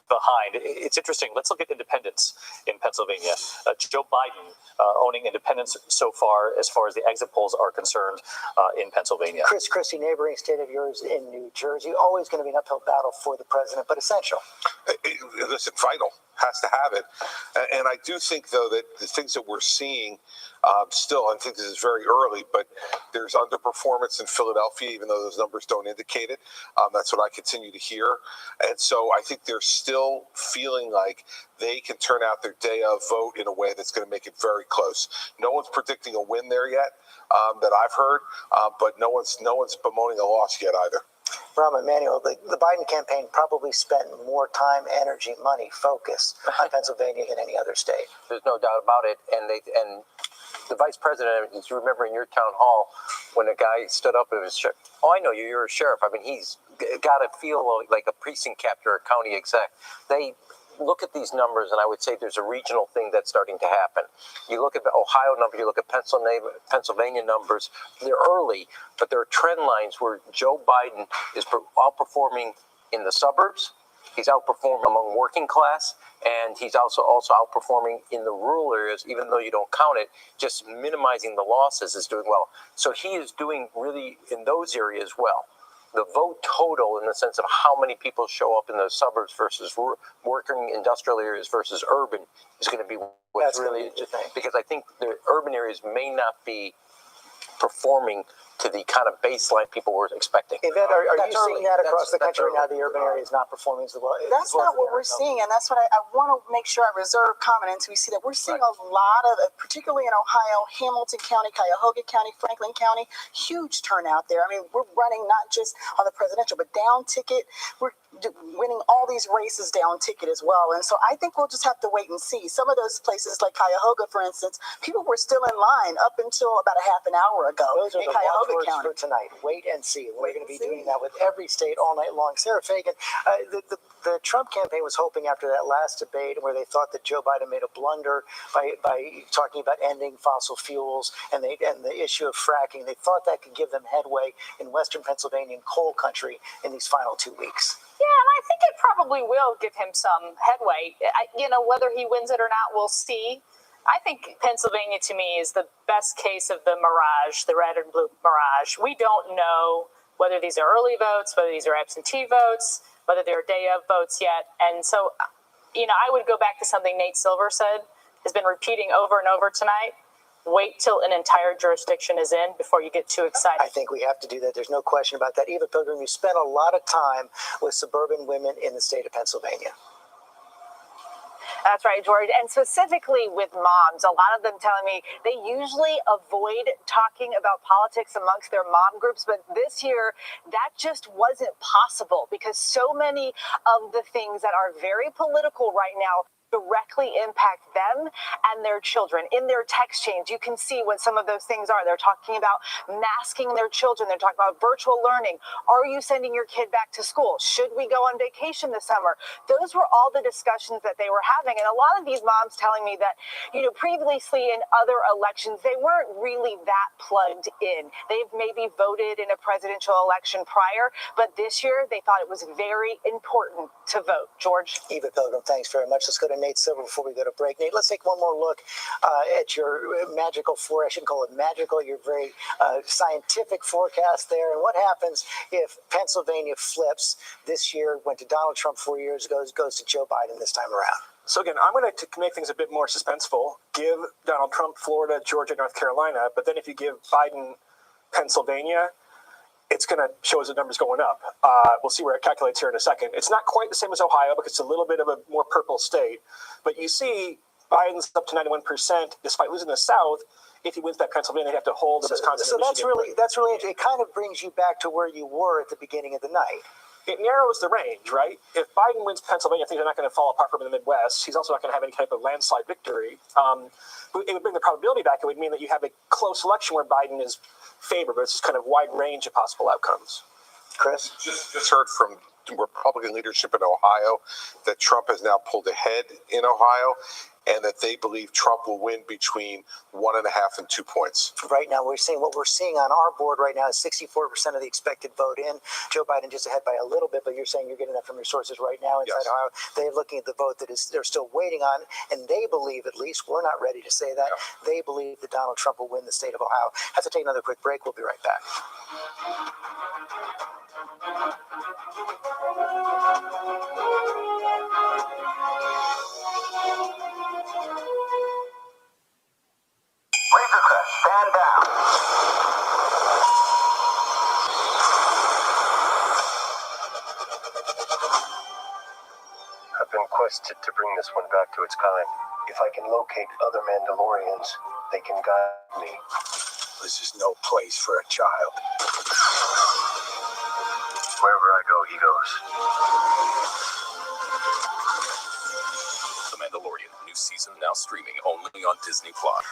Behind. It's interesting. Let's look at independents in Pennsylvania. Joe Biden owning independents so far as the exit polls are concerned in Pennsylvania. Chris Christie, neighboring state of yours in New Jersey, always going to be an uphill battle for the president, but essential. Listen, vital. Has to have it. And I do think, though, that the things that we're seeing still, I think this is very early, but there's underperformance in Philadelphia, even though those numbers don't indicate it. That's what I continue to hear. And so I think they're still feeling like they can turn out their day of vote in a way that's going to make it very close. No one's predicting a win there yet that I've heard, but no one's bemoaning a loss yet either. Rahm Emanuel, the Biden campaign probably spent more time, energy, money, focus on Pennsylvania than any other state. There's no doubt about it. And the vice president, as you remember in your town hall, when a guy stood up and was sheriff, I know you, you're a sheriff. He's got to feel like a precinct captain or a county exec. They look at these numbers, and I would say there's a regional thing that's starting to happen. You look at the Ohio numbers, you look at Pennsylvania numbers, they're early, but there are trend lines where Joe Biden is outperforming in the suburbs, he's outperforming among working class, and he's also outperforming in the rural areas, even though you don't count it, just minimizing the losses is doing well. So he is doing really in those areas well. The vote total in the sense of how many people show up in the suburbs versus working industrial areas versus urban is going to be what's really interesting, because I think the urban areas may not be performing to the kind of baseline people were expecting. Yvette, are you seeing that across the country now? The urban area is not performing as well. That's not what we're seeing, and that's what I want to make sure I reserve comment until we see that. We're seeing a lot of, particularly in Ohio, Hamilton County, Cuyahoga County, Franklin County, huge turnout there. We're running not just on the presidential, but down ticket. We're winning all these races down ticket as well, and so I think we'll just have to wait and see. Some of those places, like Cuyahoga, for instance, people were still in line up until about a half an hour ago. Those are the watchwords for tonight. Wait and see. We're going to be doing that with every state all night long. Sarah Fagan, the Trump campaign was hoping after that last debate where they thought that Joe Biden made a blunder by talking about ending fossil fuels and the issue of fracking. They thought that could give them headway in Western Pennsylvania and coal country in these final 2 weeks. Yeah, and I think it probably will give him some headway. Whether he wins it or not, we'll see. I think Pennsylvania, to me, is the best case of the mirage, the red and blue mirage. We don't know whether these are early votes, whether these are absentee votes, whether they're day of votes yet. And so I would go back to something Nate Silver said, has been repeating over and over tonight. Wait till an entire jurisdiction is in before you get too excited. I think we have to do that. There's no question about that. Eva Pilgrim, you spent a lot of time with suburban women in the state of Pennsylvania. That's right, George. And specifically with moms, a lot of them telling me they usually avoid talking about politics amongst their mom groups. But this year, that just wasn't possible because so many of the things that are very political right now directly impact them and their children. In their text chains, you can see what some of those things are. They're talking about masking their children. They're talking about virtual learning. Are you sending your kid back to school? Should we go on vacation this summer? Those were all the discussions that they were having. And a lot of these moms telling me that, previously in other elections, they weren't really that plugged in. They've maybe voted in a presidential election prior, but this year they thought it was very important to vote. George? Eva Pilgrim, thanks very much. Let's go to Nate Silver before we go to break. Nate, let's take one more look at your magical I shouldn't call it magical, your very scientific forecast there. And what happens if Pennsylvania flips this year, went to Donald Trump 4 years ago, goes to Joe Biden this time around? So again, I'm going to make things a bit more suspenseful. Give Donald Trump Florida, Georgia, North Carolina, but then if you give Biden Pennsylvania, it's going to show us the numbers going up. We'll see where it calculates here in a second. It's not quite the same as Ohio because it's a little bit of a more purple state. But you see Biden's up to 91% despite losing the South. If he wins back Pennsylvania, he'd have to hold the Wisconsin. So that's really interesting. It kind of brings you back to where you were at the beginning of the night. It narrows the range, right? If Biden wins Pennsylvania, things are not going to fall apart from in the Midwest. He's also not going to have any type of landslide victory. But it would bring the probability back. It would mean that you have a close election where Biden is favored, but it's just kind of wide range of possible outcomes. Chris? Just heard from Republican leadership in Ohio that Trump has now pulled ahead in Ohio and that they believe Trump will win between 1.5 and 2 points. Right now, what we're seeing on our board right now is 64% of the expected vote in. Joe Biden just ahead by a little bit, but you're saying you're getting that from your sources right now inside Ohio. They're looking at the vote that they're still waiting on, and they believe, at least, we're not ready to say that, they believe that Donald Trump will win the state of Ohio. Have to take another quick break. We'll be right back. Stand down. I've been quested to bring this one back to its kind. If I can locate other Mandalorians, they can guide me. This is no place for a child. Wherever I go, he goes. The Mandalorian, new season now streaming only on Disney Plus.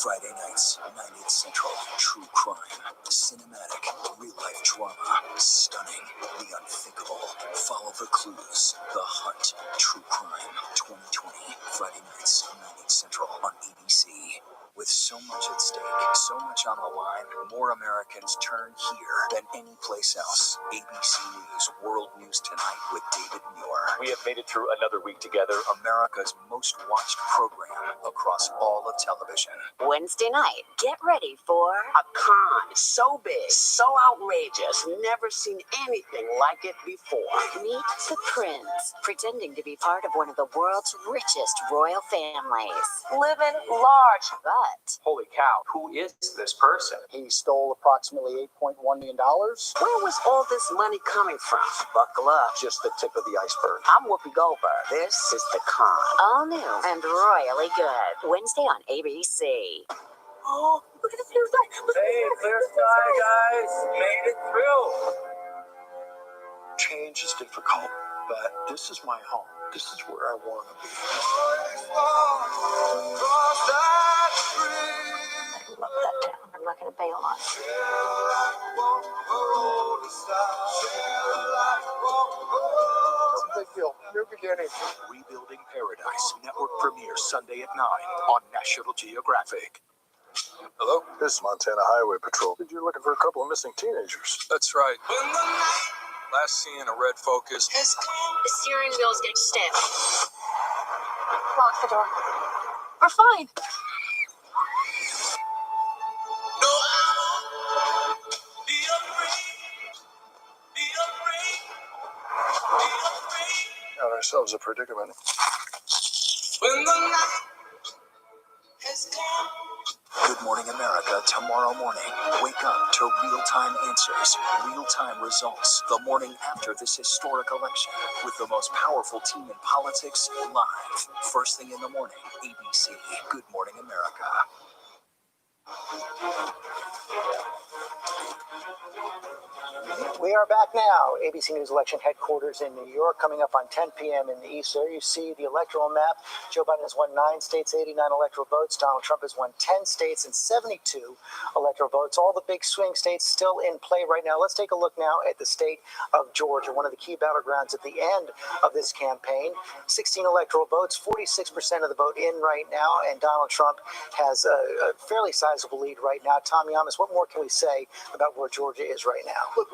Friday nights, 9/8 Central. True crime, cinematic, real-life drama, stunning, the unthinkable. Follow the clues. The Hunt. True Crime 2020. Friday nights, 9/8 Central on ABC. With so much at stake, so much on the line, more Americans turn here than any place else. ABC News World News Tonight with David Muir. We have made it through another week together. America's most watched program across all of television. Wednesday night, get ready for a con so big, so outrageous, never seen anything like it before. Meet the prince, pretending to be part of one of the world's richest royal families. Living large. But Holy cow, who is this person? He stole approximately $8.1 million. Where was all this money coming from? Buckle up. Just the tip of the iceberg. I'm Whoopi Goldberg. This is The Con. all new and royally good. Wednesday on ABC. Oh, look at the blue sky. Hey, clear sky, guys. Made it through. Change is difficult, but this is my home. This is where I want to be. I love that town. I'm not going to bail on it. It's a big deal. New beginning. Rebuilding Paradise. Network premiere Sunday at 9 on National Geographic. Hello? This is Montana Highway Patrol. You're looking for a couple of missing teenagers. That's right. Last seen in a red Focus. The steering wheel's getting stiff. Lock the door. We're fine. Now, there's ourselves a predicament. When the night has come. Good Morning America tomorrow morning. Wake up to real-time answers, real-time results. The morning after this historic election with the most powerful team in politics live. First thing in the morning, ABC. Good Morning America. We are back now. ABC News election headquarters in New York, coming up on 10 p.m. in the East. There you see the electoral map. Joe Biden has won 9 states, 89 electoral votes. Donald Trump has won 10 states and 72 electoral votes. All the big swing states still in play right now. Let's take a look now at the state of Georgia, one of the key battlegrounds at the end of this campaign. 16 electoral votes, 46% of the vote in right now, and Donald Trump has a fairly sizable lead right now. Tom Yamas, what more can we say about where Georgia is right now? Look,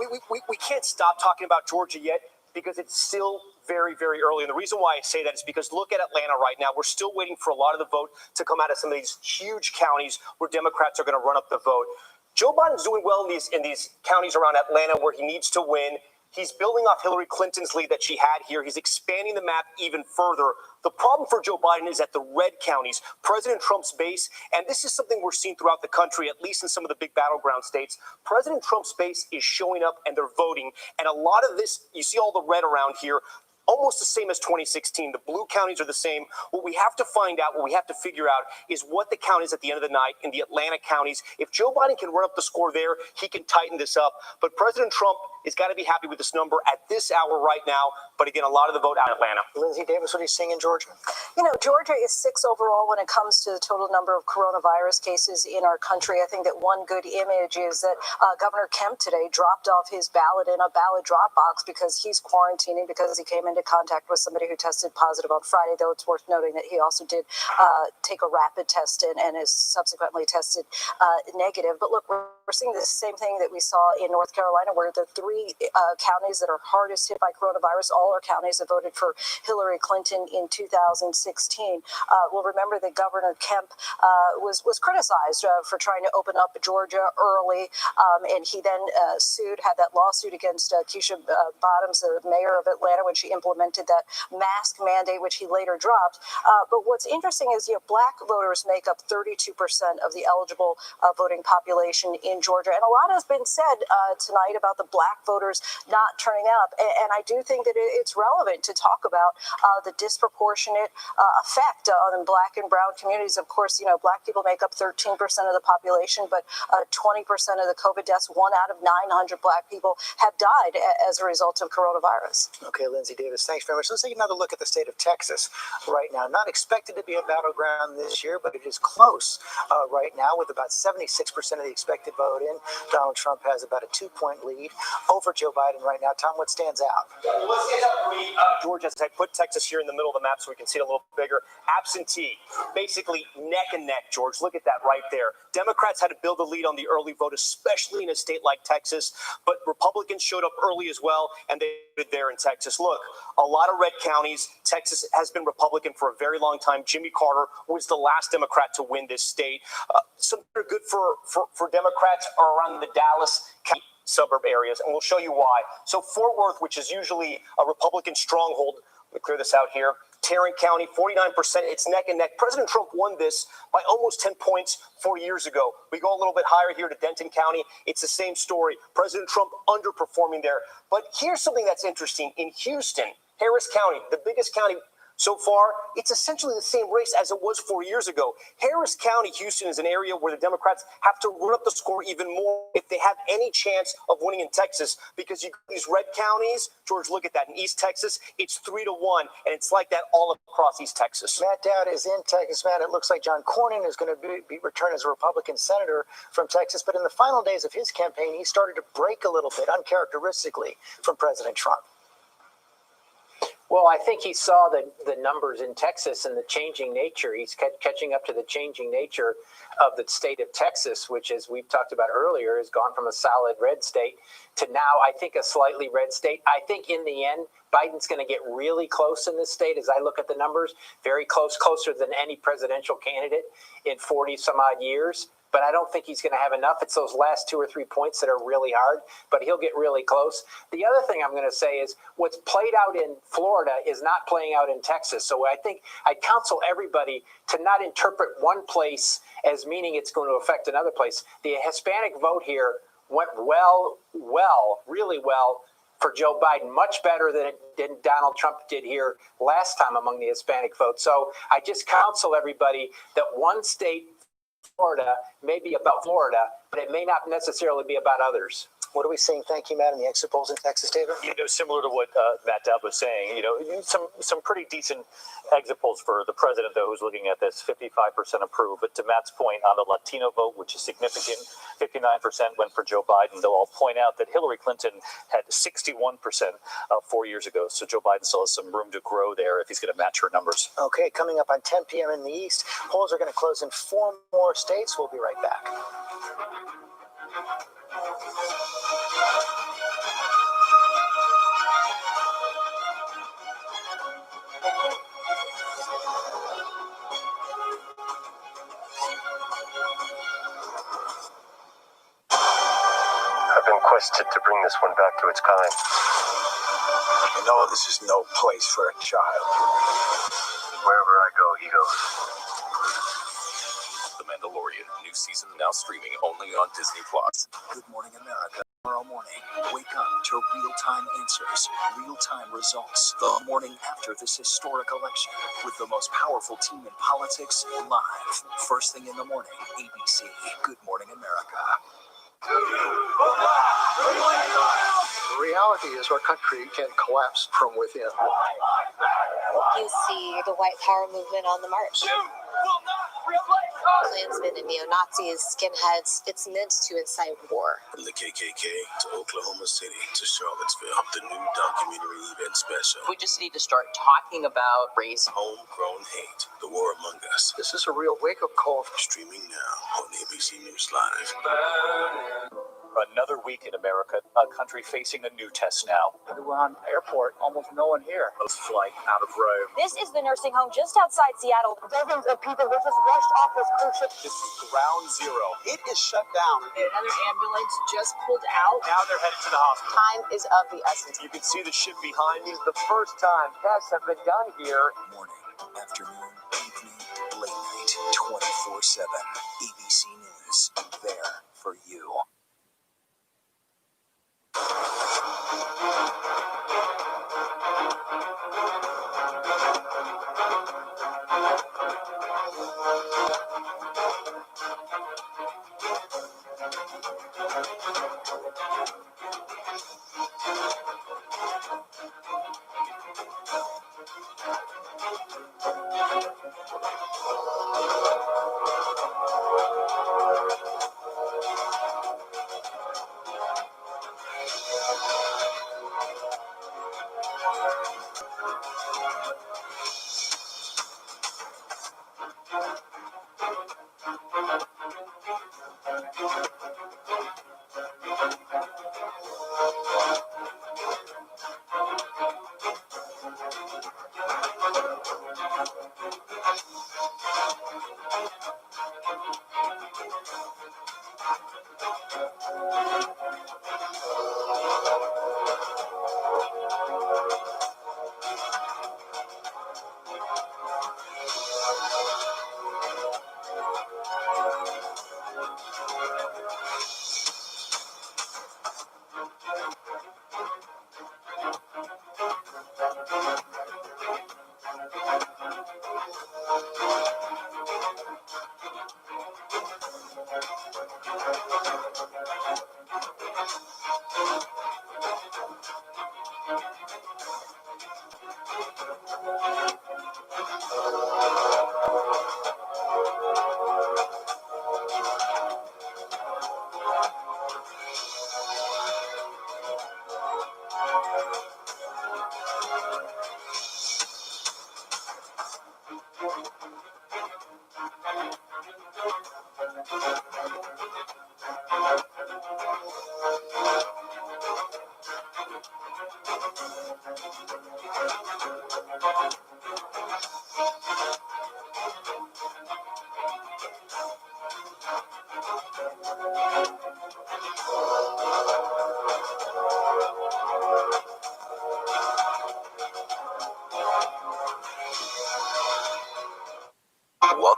we can't stop talking about Georgia yet because it's still very, very early. And the reason why I say that is because look at Atlanta right now. We're still waiting for a lot of the vote to come out of some of these huge counties where Democrats are going to run up the vote. Joe Biden's doing well in these counties around Atlanta where he needs to win. He's building off Hillary Clinton's lead that she had here. He's expanding the map even further. The problem for Joe Biden is at the red counties, President Trump's base, and this is something we're seeing throughout the country, at least in some of the big battleground states. President Trump's base is showing up and they're voting. And a lot of this, you see all the red around here, almost the same as 2016. The blue counties are the same. What we have to find out, what we have to figure out is what the count is at the end of the night in the Atlanta counties. If Joe Biden can run up the score there, he can tighten this up. But President Trump has got to be happy with this number at this hour right now. But again, a lot of the vote out in Atlanta. Lindsay Davis, what are you seeing in Georgia? You know, Georgia is 6 overall when it comes to the total number of coronavirus cases in our country. I think that one good image is that Governor Kemp today dropped off his ballot in a ballot drop box because he's quarantining because he came into contact with somebody who tested positive on Friday, though it's worth noting that he also did take a rapid test and is subsequently tested negative. But look, we're seeing the same thing that we saw in North Carolina, where the 3 counties that are hardest hit by coronavirus, all are counties that voted for Hillary Clinton in 2016. We'll remember that Governor Kemp was criticized for trying to open up Georgia early, and he then had that lawsuit against Keisha Bottoms, the mayor of Atlanta, when she implemented that mask mandate, which he later dropped. But what's interesting is, black voters make up 32% of the eligible voting population in Georgia, and a lot has been said tonight about the black voters not turning up, and I do think that it's relevant to talk about the disproportionate effect on black and brown communities. Of course, black people make up 13% of the population, but 20% of the COVID deaths, 1 out of 900 black people have died as a result of coronavirus. Okay, Lindsay Davis, thanks very much. Let's take another look at the state of Texas right now. Not expected to be a battleground this year, but it is close right now with about 76% of the expected vote in. Donald Trump has about a 2-point lead over Joe Biden right now. Tom, what stands out? Well, what stands out for me, Georgia, as I put Texas here in the middle of the map so we can see it a little bigger. Absentee, basically neck and neck, George. Look at that right there. Democrats had to build a lead on the early vote, especially in a state like Texas, but Republicans showed up early as well, and they did there in Texas. Look, a lot of red counties. Texas has been Republican for a very long time. Jimmy Carter was the last Democrat to win this state. Some that are good for Democrats are around the Dallas County suburb areas, and we'll show you why. So Fort Worth, which is usually a Republican stronghold, let me clear this out here. Tarrant County, 49%. It's neck and neck. President Trump won this by almost 10 points 4 years ago. We go a little bit higher here to Denton County. It's the same story. President Trump underperforming there. But here's something that's interesting. In Houston, Harris County, the biggest county so far, it's essentially the same race as it was 4 years ago. Harris County, Houston, is an area where the Democrats have to run up the score even more if they have any chance of winning in Texas, because you got these red counties. George, look at that. In East Texas, it's 3-1, and it's like that all across East Texas. Matt Dowd is in Texas. Matt, it looks like John Cornyn is going to be returned as a Republican senator from Texas, but in the final days of his campaign, he started to break a little bit, uncharacteristically, from President Trump. Well, I think he saw the numbers in Texas and the changing nature. He's catching up to the changing nature of the state of Texas, which, as we've talked about earlier, has gone from a solid red state to now, I think, a slightly red state. I think in the end, Biden's going to get really close in this state as I look at the numbers, very close, closer than any presidential candidate in 40 some odd years. but I don't think he's going to have enough. It's those last 2 or 3 points that are really hard, but he'll get really close. The other thing I'm going to say is what's played out in Florida is not playing out in Texas. So I think I counsel everybody to not interpret one place as meaning it's going to affect another place. The Hispanic vote here went really well for Joe Biden, much better than Donald Trump did here last time among the Hispanic vote. So I just counsel everybody that one state, Florida, may be about Florida, but it may not necessarily be about others. What are we seeing? Thank you, Matt, in the exit polls in Texas, David? Similar to what Matt Dowd was saying, some pretty decent exit polls for the president, though, who's looking at this 55% approve. But to Matt's point on the Latino vote, which is significant, 59% went for Joe Biden, though I'll point out that Hillary Clinton had 61% 4 years ago. So Joe Biden still has some room to grow there if he's going to match her numbers. Okay, coming up on 10 p.m. in the East, polls are going to close in 4 more states. We'll be right back. I've been quested to bring this one back to its kind. No, this is no place for a child. Wherever I go, he goes. The Mandalorian, new season now streaming only on Disney Plus. Good Morning America. Tomorrow morning, wake up to real-time answers, real-time results. The morning after this historic election, with the most powerful team in politics live. First thing in the morning, ABC. Good Morning America. The reality is our country can collapse from within. You see the white power movement on the march. Klansmen and neo-Nazis, skinheads, it's meant to incite war. From the KKK to Oklahoma City to Charlottesville, the new documentary event special. We just need to start talking about race. Homegrown hate, the war among us. This is a real wake-up call. Streaming now on ABC News Live. Another week in America, a country facing a new test now. At the Wuhan airport, almost no one here. A flight out of Rome. This is the nursing home just outside Seattle. Dozens of people were just rushed off this cruise ship. This is ground zero. It is shut down. Another ambulance just pulled out. Now they're headed to the hospital. Time is of the essence. You can see the ship behind me. This is the first time tests have been done here. Morning, afternoon, evening, late night, 24/7. ABC News. There for you.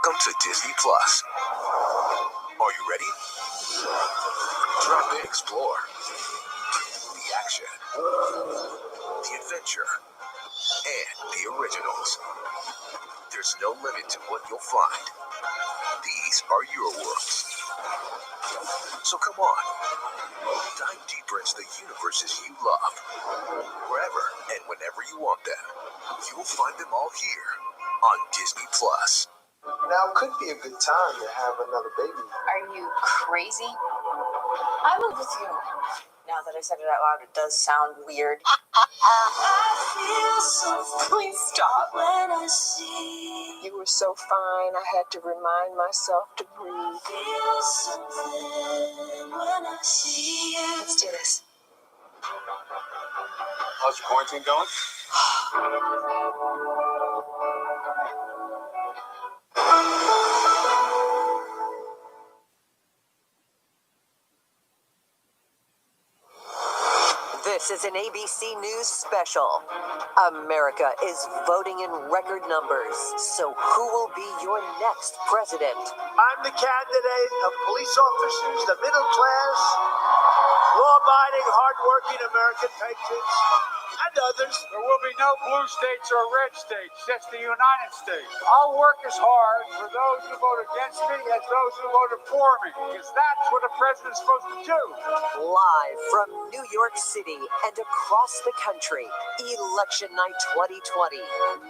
Welcome to Disney Plus. Are you ready? Drop in, explore. The action, the adventure, and the originals. There's no limit to what you'll find. These are your worlds. So come on, dive deeper into the universes you love. Wherever and whenever you want them, you'll find them all here on Disney Plus. Now could be a good time to have another baby. Are you crazy? I live with you. Now that I said it out loud, it does sound weird. Please stop. When I see you were so fine, I had to remind myself to breathe. Feel something when I see you. Let's do this. How's your quarantine going? This is an ABC News special. America is voting in record numbers. So who will be your next president? I'm the candidate of police officers, the middle class, law-abiding, hard-working American patriots, and others. There will be no blue states or red states, just the United States. I'll work as hard for those who vote against me as those who voted for me, because that's what a president's supposed to do. Live from New York City and across the country, Election Night 2020.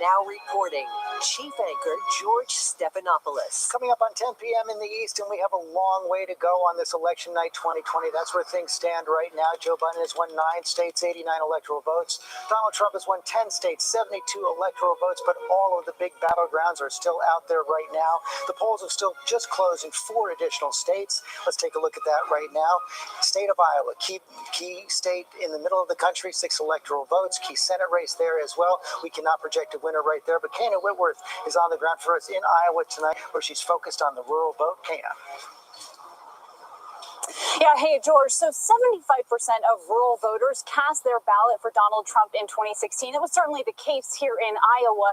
Now reporting, Chief Anchor George Stephanopoulos. Coming up on 10 p.m. in the East, and we have a long way to go on this Election Night 2020. That's where things stand right now. Joe Biden has won 9 states, 89 electoral votes. Donald Trump has won 10 states, 72 electoral votes, but all of the big battlegrounds are still out there right now. The polls have still just closed in 4 additional states. Let's take a look at that right now. State of Iowa, key state in the middle of the country, 6 electoral votes, key Senate race there as well. We cannot project a winner right there, but Kana Whitworth is on the ground for us in Iowa tonight, where she's focused on the rural vote. Kana. Yeah, hey, George. So 75% of rural voters cast their ballot for Donald Trump in 2016. It was certainly the case here in Iowa.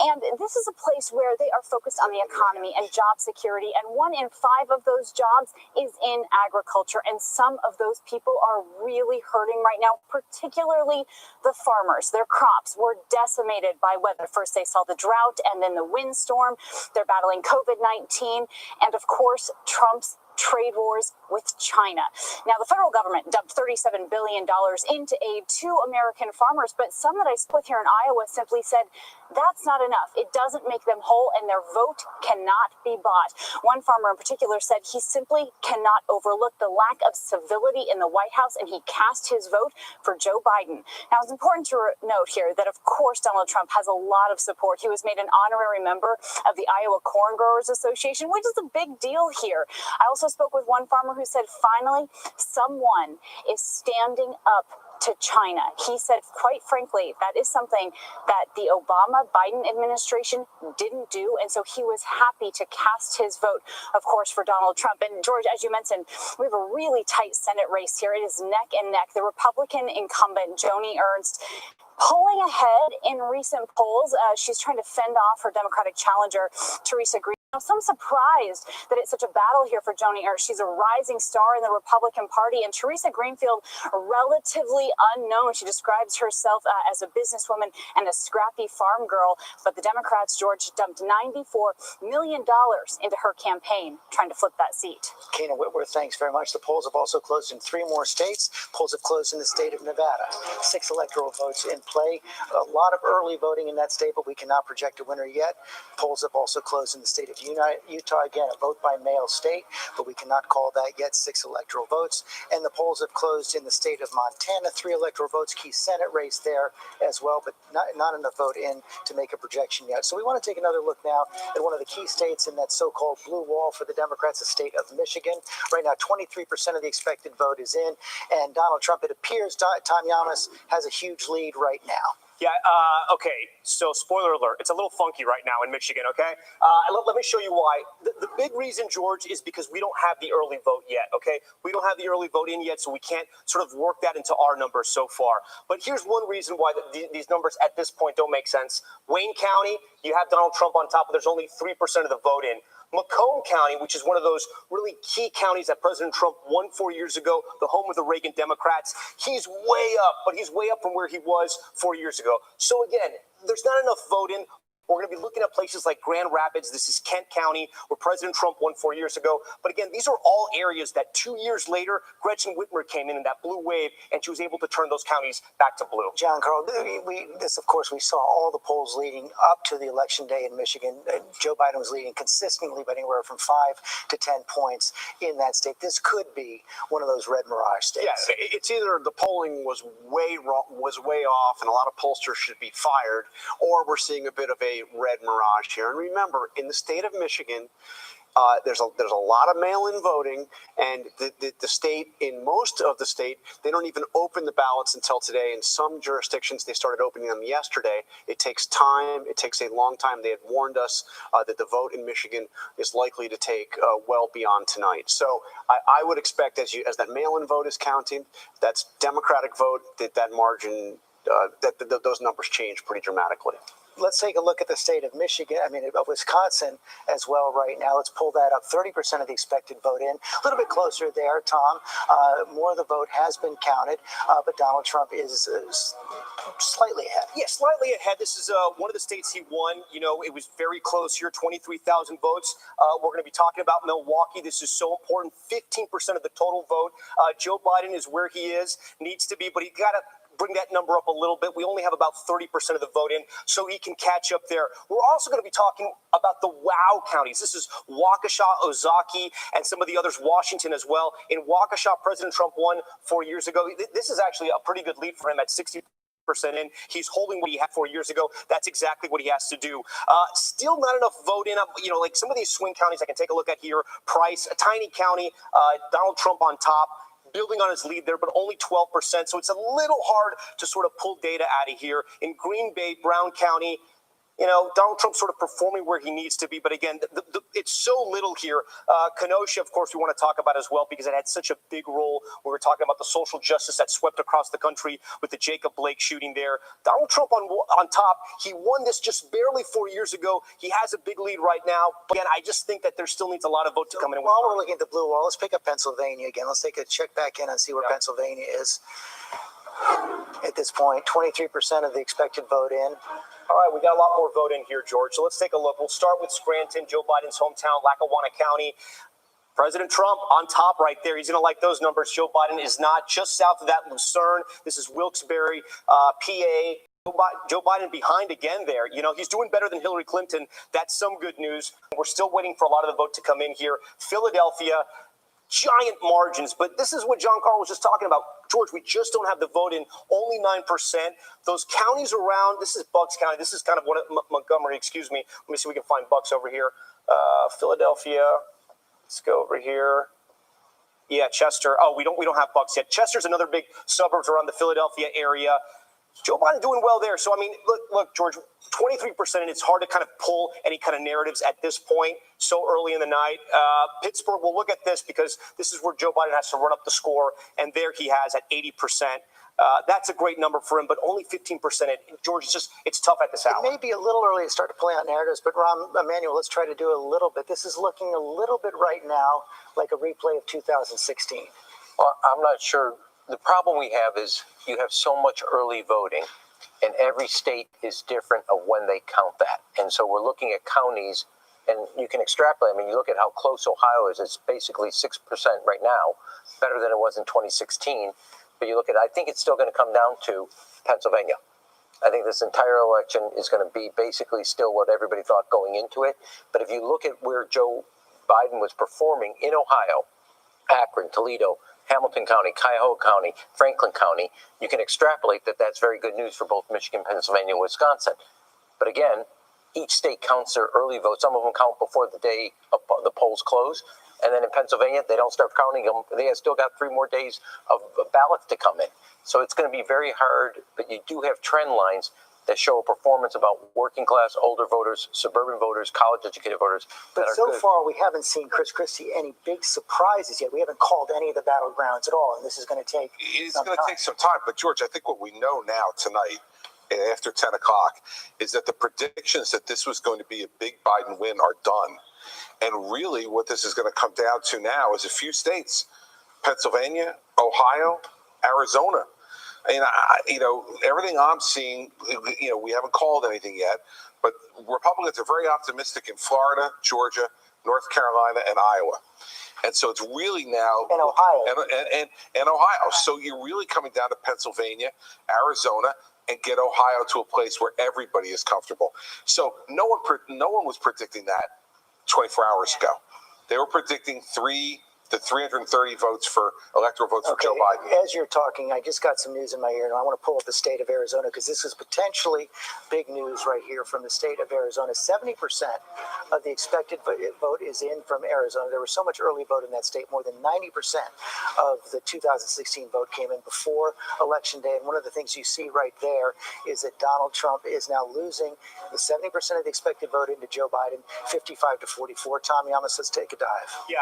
And this is a place where they are focused on the economy and job security. And 1 in 5 of those jobs is in agriculture. And some of those people are really hurting right now, particularly the farmers. Their crops were decimated by weather. First, they saw the drought and then the windstorm. They're battling COVID-19 and, of course, Trump's trade wars with China. Now, the federal government dumped $37 billion into aid to American farmers, but some that I spoke with here in Iowa simply said that's not enough. It doesn't make them whole, and their vote cannot be bought. One farmer in particular said he simply cannot overlook the lack of civility in the White House, and he cast his vote for Joe Biden. Now, it's important to note here that, of course, Donald Trump has a lot of support. He was made an honorary member of the Iowa Corn Growers Association, which is a big deal here. I also spoke with one farmer who said, finally, someone is standing up to China. He said, quite frankly, that is something that the Obama-Biden administration didn't do, and so he was happy to cast his vote, of course, for Donald Trump. And George, as you mentioned, we have a really tight Senate race here. It is neck and neck. The Republican incumbent, Joni Ernst, pulling ahead in recent polls. She's trying to fend off her Democratic challenger, Theresa Greenfield. Now, some surprised that it's such a battle here for Joni Ernst. She's a rising star in the Republican Party, and Theresa Greenfield, relatively unknown. She describes herself as a businesswoman and a scrappy farm girl, but the Democrats, George, dumped $94 million into her campaign, trying to flip that seat. Kana Whitworth, thanks very much. The polls have also closed in 3 more states. Polls have closed in the state of Nevada. 6 electoral votes in play. A lot of early voting in that state, but we cannot project a winner yet. Polls have also closed in the state of Utah. Again, a vote by mail state, but we cannot call that yet. 6 electoral votes. And the polls have closed in the state of Montana. 3 electoral votes. Key Senate race there as well, but not enough vote in to make a projection yet. So we want to take another look now at one of the key states in that so-called blue wall for the Democrats, the state of Michigan. Right now, 23% of the expected vote is in, and Donald Trump, it appears, Tom Yamas has a huge lead right now. Yeah, okay, so spoiler alert, it's a little funky right now in Michigan, okay? Let me show you why. The big reason, George, is because we don't have the early vote yet, okay? We don't have the early vote in yet, so we can't sort of work that into our numbers so far. But here's one reason why these numbers at this point don't make sense. Wayne County, you have Donald Trump on top, but there's only 3% of the vote in. Macomb County, which is one of those really key counties that President Trump won 4 years ago, the home of the Reagan Democrats, he's way up, but he's way up from where he was 4 years ago. So again, there's not enough vote in. We're going to be looking at places like Grand Rapids. This is Kent County, where President Trump won 4 years ago. But again, these are all areas that 2 years later, Gretchen Whitmer came in that blue wave, and she was able to turn those counties back to blue. John Carl, of course, we saw all the polls leading up to the election day in Michigan. Joe Biden was leading consistently, but anywhere from 5 to 10 points in that state. This could be one of those red mirage states. Yeah, it's either the polling was way off, and a lot of pollsters should be fired, or we're seeing a bit of a red mirage here. And remember, in the state of Michigan, there's a lot of mail-in voting, and the state, in most of the state, they don't even open the ballots until today. In some jurisdictions, they started opening them yesterday. It takes time. It takes a long time. They had warned us that the vote in Michigan is likely to take well beyond tonight. So I would expect as that mail-in vote is counting, that's Democratic vote, that margin, those numbers change pretty dramatically. Let's take a look at the state of Michigan, Wisconsin as well right now. Let's pull that up. 30% of the expected vote in. A little bit closer there, Tom. More of the vote has been counted, but Donald Trump is slightly ahead. Yeah, slightly ahead. This is one of the states he won. You know, it was very close here, 23,000 votes. We're going to be talking about Milwaukee. This is so important. 15% of the total vote. Joe Biden is where he needs to be, but he got to bring that number up a little bit. We only have about 30% of the vote in, so he can catch up there. We're also going to be talking about the wow counties. This is Waukesha, Ozaukee, and some of the others, Washington as well. In Waukesha, President Trump won 4 years ago. This is actually a pretty good lead for him at 60% in. He's holding what he had 4 years ago. That's exactly what he has to do. Still not enough vote in. You know, like some of these swing counties I can take a look at here. Price, a tiny county, Donald Trump on top, building on his lead there, but only 12%. So it's a little hard to sort of pull data out of here. In Green Bay, Brown County, you know, Donald Trump sort of performing where he needs to be. But again, it's so little here. Kenosha, of course, we want to talk about as well because it had such a big role. We were talking about the social justice that swept across the country with the Jacob Blake shooting there. Donald Trump on top. He won this just barely 4 years ago. He has a big lead right now. But again, I just think that there still needs a lot of vote to come in. While we're looking at the blue wall, let's pick up Pennsylvania again. Let's take a check back in and see where Pennsylvania is at this point. 23% of the expected vote in. All right, we got a lot more vote in here, George. So let's take a look. We'll start with Scranton, Joe Biden's hometown, Lackawanna County. President Trump on top right there. He's going to like those numbers. Joe Biden is not. Just south of that, Lucerne. This is Wilkes-Barre, PA. Joe Biden behind again there. You know, he's doing better than Hillary Clinton. That's some good news. We're still waiting for a lot of the vote to come in here. Philadelphia, giant margins. But this is what John Carl was just talking about. George, we just don't have the vote in, only 9%. Those counties around, this is Bucks County. This is kind of Montgomery, excuse me. Let me see if we can find Bucks over here. Philadelphia. Let's go over here. Yeah, Chester. Oh, we don't have Bucks yet. Chester's another big suburbs around the Philadelphia area. Joe Biden doing well there. So, I mean, look, George, 23%, and it's hard to kind of pull any kind of narratives at this point so early in the night. Pittsburgh, we'll look at this because this is where Joe Biden has to run up the score, and there he has at 80%. That's a great number for him, but only 15%. George, it's tough at this hour. It may be a little early to start to play on narratives, but Emmanuel, let's try to do a little bit. This is looking a little bit right now like a replay of 2016. Well, I'm not sure. The problem we have is you have so much early voting, and every state is different of when they count that. And so we're looking at counties, and you can extrapolate. I mean, you look at how close Ohio is. It's basically 6% right now, better than it was in 2016. But you look at, I think it's still going to come down to Pennsylvania. I think this entire election is going to be basically still what everybody thought going into it. But if you look at where Joe Biden was performing in Ohio, Akron, Toledo, Hamilton County, Cuyahoga County, Franklin County, you can extrapolate that that's very good news for both Michigan, Pennsylvania, and Wisconsin. But again, each state counts their early votes. Some of them count before the day of the polls close. And then in Pennsylvania, they don't start counting them. They have still got 3 more days of ballots to come in. So it's going to be very hard, but you do have trend lines that show a performance about working class, older voters, suburban voters, college educated voters. But so far, we haven't seen, Chris Christie, any big surprises yet. We haven't called any of the battlegrounds at all, and this is going to take some time. But, George, I think what we know now tonight, after 10 o'clock, is that the predictions that this was going to be a big Biden win are done. And really what this is going to come down to now is a few states, Pennsylvania, Ohio, Arizona. And, everything I'm seeing, we haven't called anything yet, but Republicans are very optimistic in Florida, Georgia, North Carolina, and Iowa. And so it's really now in Ohio and Ohio. So you're really coming down to Pennsylvania, Arizona, and get Ohio to a place where everybody is comfortable. So no one was predicting that 24 hours ago. They were predicting 300 to 330 votes for electoral votes for Joe Biden. As you're talking, I just got some news in my ear, and I want to pull up the state of Arizona because this is potentially big news right here from the state of Arizona. 70% of the expected vote is in from Arizona. There was so much early vote in that state. More than 90% of the 2016 vote came in before Election Day. And one of the things you see right there is that Donald Trump is now losing the 70% of the expected vote into Joe Biden, 55 to 44. Tommy Amos, let's take a dive. Yeah,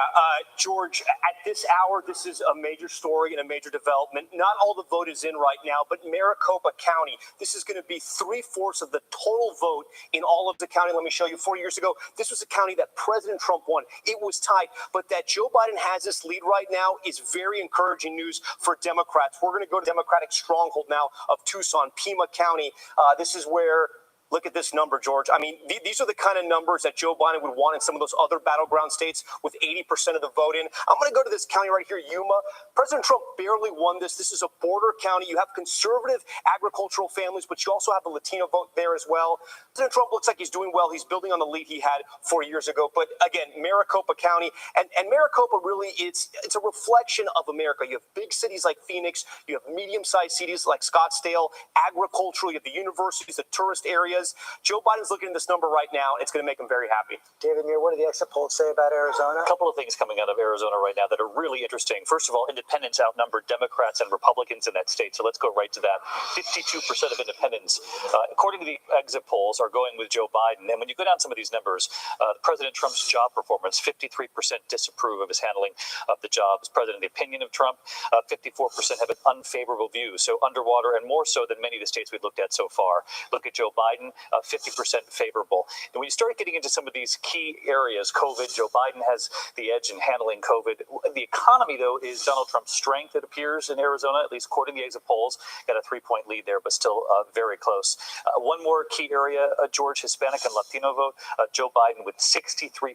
George, at this hour, this is a major story and a major development. Not all the vote is in right now, but Maricopa County, this is going to be 3/4 of the total vote in all of the county. Let me show you. 4 years ago, this was a county that President Trump won. It was tight, but that Joe Biden has this lead right now is very encouraging news for Democrats. We're going to go to Democratic stronghold now of Tucson, Pima County. This is where Look at this number, George. I mean, these are the kind of numbers that Joe Biden would want in some of those other battleground states with 80% of the vote in. I'm going to go to this county right here, Yuma. President Trump barely won this. This is a border county. You have conservative agricultural families, but you also have a Latino vote there as well. President Trump looks like he's doing well. He's building on the lead he had 4 years ago. But again, Maricopa County, and Maricopa really, it's a reflection of America. You have big cities like Phoenix. You have medium-sized cities like Scottsdale, agricultural. You have the universities, the tourist areas. Joe Biden's looking at this number right now. It's going to make him very happy. David Muir, what do the exit polls say about Arizona? A couple of things coming out of Arizona right now that are really interesting. First of all, independents outnumber Democrats and Republicans in that state. So let's go right to that. 52% of independents, according to the exit polls, are going with Joe Biden. And when you go down some of these numbers, President Trump's job performance, 53% disapprove of his handling of the job as president. The opinion of Trump, 54% have an unfavorable view. So underwater, and more so than many of the states we've looked at so far. Look at Joe Biden, 50% favorable. And when you start getting into some of these key areas, COVID, Joe Biden has the edge in handling COVID. The economy, though, is Donald Trump's strength, it appears, in Arizona, at least according to the exit polls. Got a 3-point lead there, but still very close. One more key area, George, Hispanic and Latino vote. Joe Biden with 63%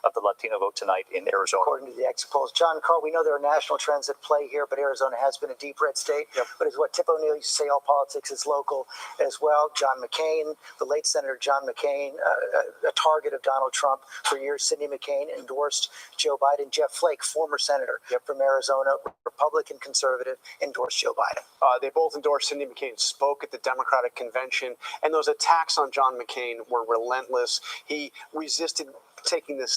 of the Latino vote tonight in Arizona. According to the exit polls. John Carl, we know there are national trends at play here, but Arizona has been a deep red state. Yep. But it's what Tip O'Neill used to say, all politics is local as well. John McCain, the late Senator John McCain, a target of Donald Trump for years. Sidney McCain endorsed Joe Biden. Jeff Flake, former senator from Arizona, Republican conservative, endorsed Joe Biden. They both endorsed Sidney McCain, spoke at the Democratic convention, and those attacks on John McCain were relentless. He resisted taking the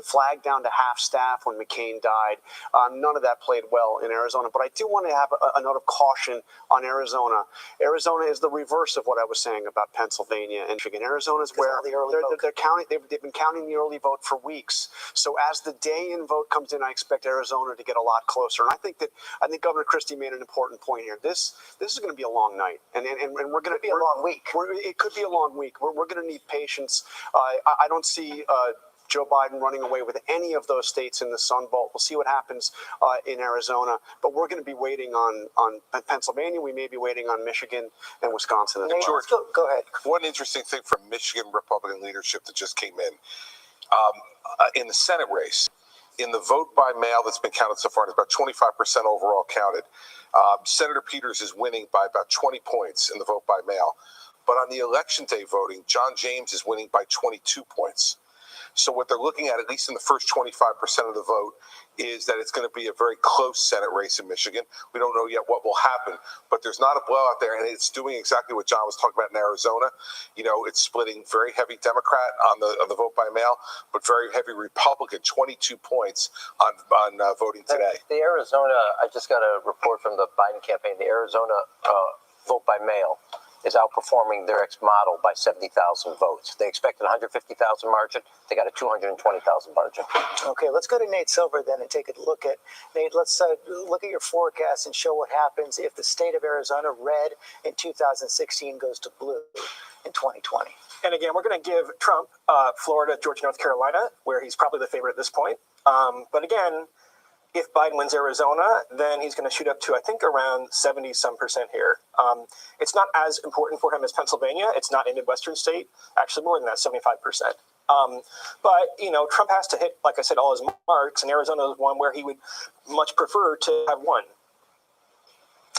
flag down to half staff when McCain died. None of that played well in Arizona. But I do want to have a note of caution on Arizona. Arizona is the reverse of what I was saying about Pennsylvania and Michigan. Arizona is where they're counting. They've been counting the early vote for weeks. So as the day-in vote comes in, I expect Arizona to get a lot closer. And I think Governor Christie made an important point here. This is going to be a long night, and we're going to be a long week. It could be a long week. We're going to need patience. I don't see Joe Biden running away with any of those states in the Sun Belt. We'll see what happens in Arizona, but we're going to be waiting on Pennsylvania. We may be waiting on Michigan and Wisconsin as well. George, go ahead. One interesting thing from Michigan Republican leadership that just came in the Senate race, in the vote by mail that's been counted so far, and it's about 25% overall counted. Senator Peters is winning by about 20 points in the vote by mail. But on the election day voting, John James is winning by 22 points. So what they're looking at least in the first 25% of the vote, is that it's going to be a very close Senate race in Michigan. We don't know yet what will happen, but there's not a blowout there, and it's doing exactly what John was talking about in Arizona. You know, it's splitting very heavy Democrat on the vote by mail, but very heavy Republican, 22 points on voting today. The Arizona, I just got a report from the Biden campaign, the Arizona vote by mail is outperforming their ex-model by 70,000 votes. They expected 150,000 margin. They got a 220,000 margin. Okay, let's go to Nate Silver then and take a look at, Nate, let's look at your forecast and show what happens if the state of Arizona, red in 2016, goes to blue in 2020. And again, we're going to give Trump Florida, Georgia, North Carolina, where he's probably the favorite at this point. But again, if Biden wins Arizona, then he's going to shoot up to, I think, around 70-some% here. It's not as important for him as Pennsylvania. It's not a Midwestern state. Actually, more than that, 75%. But, you know, Trump has to hit, like I said, all his marks, and Arizona is one where he would much prefer to have won.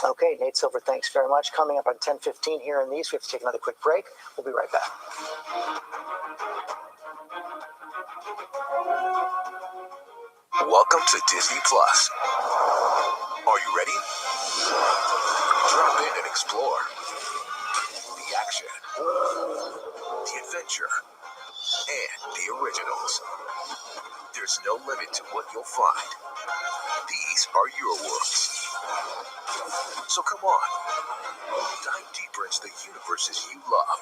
Okay, Nate Silver, thanks very much. Coming up on 10:15 here in these, we have to take another quick break. We'll be right back. Welcome to Disney Plus. Are you ready? Drop in and explore. The action, the adventure, and the originals. There's no limit to what you'll find. These are your worlds. So come on, dive deeper into the universes you love.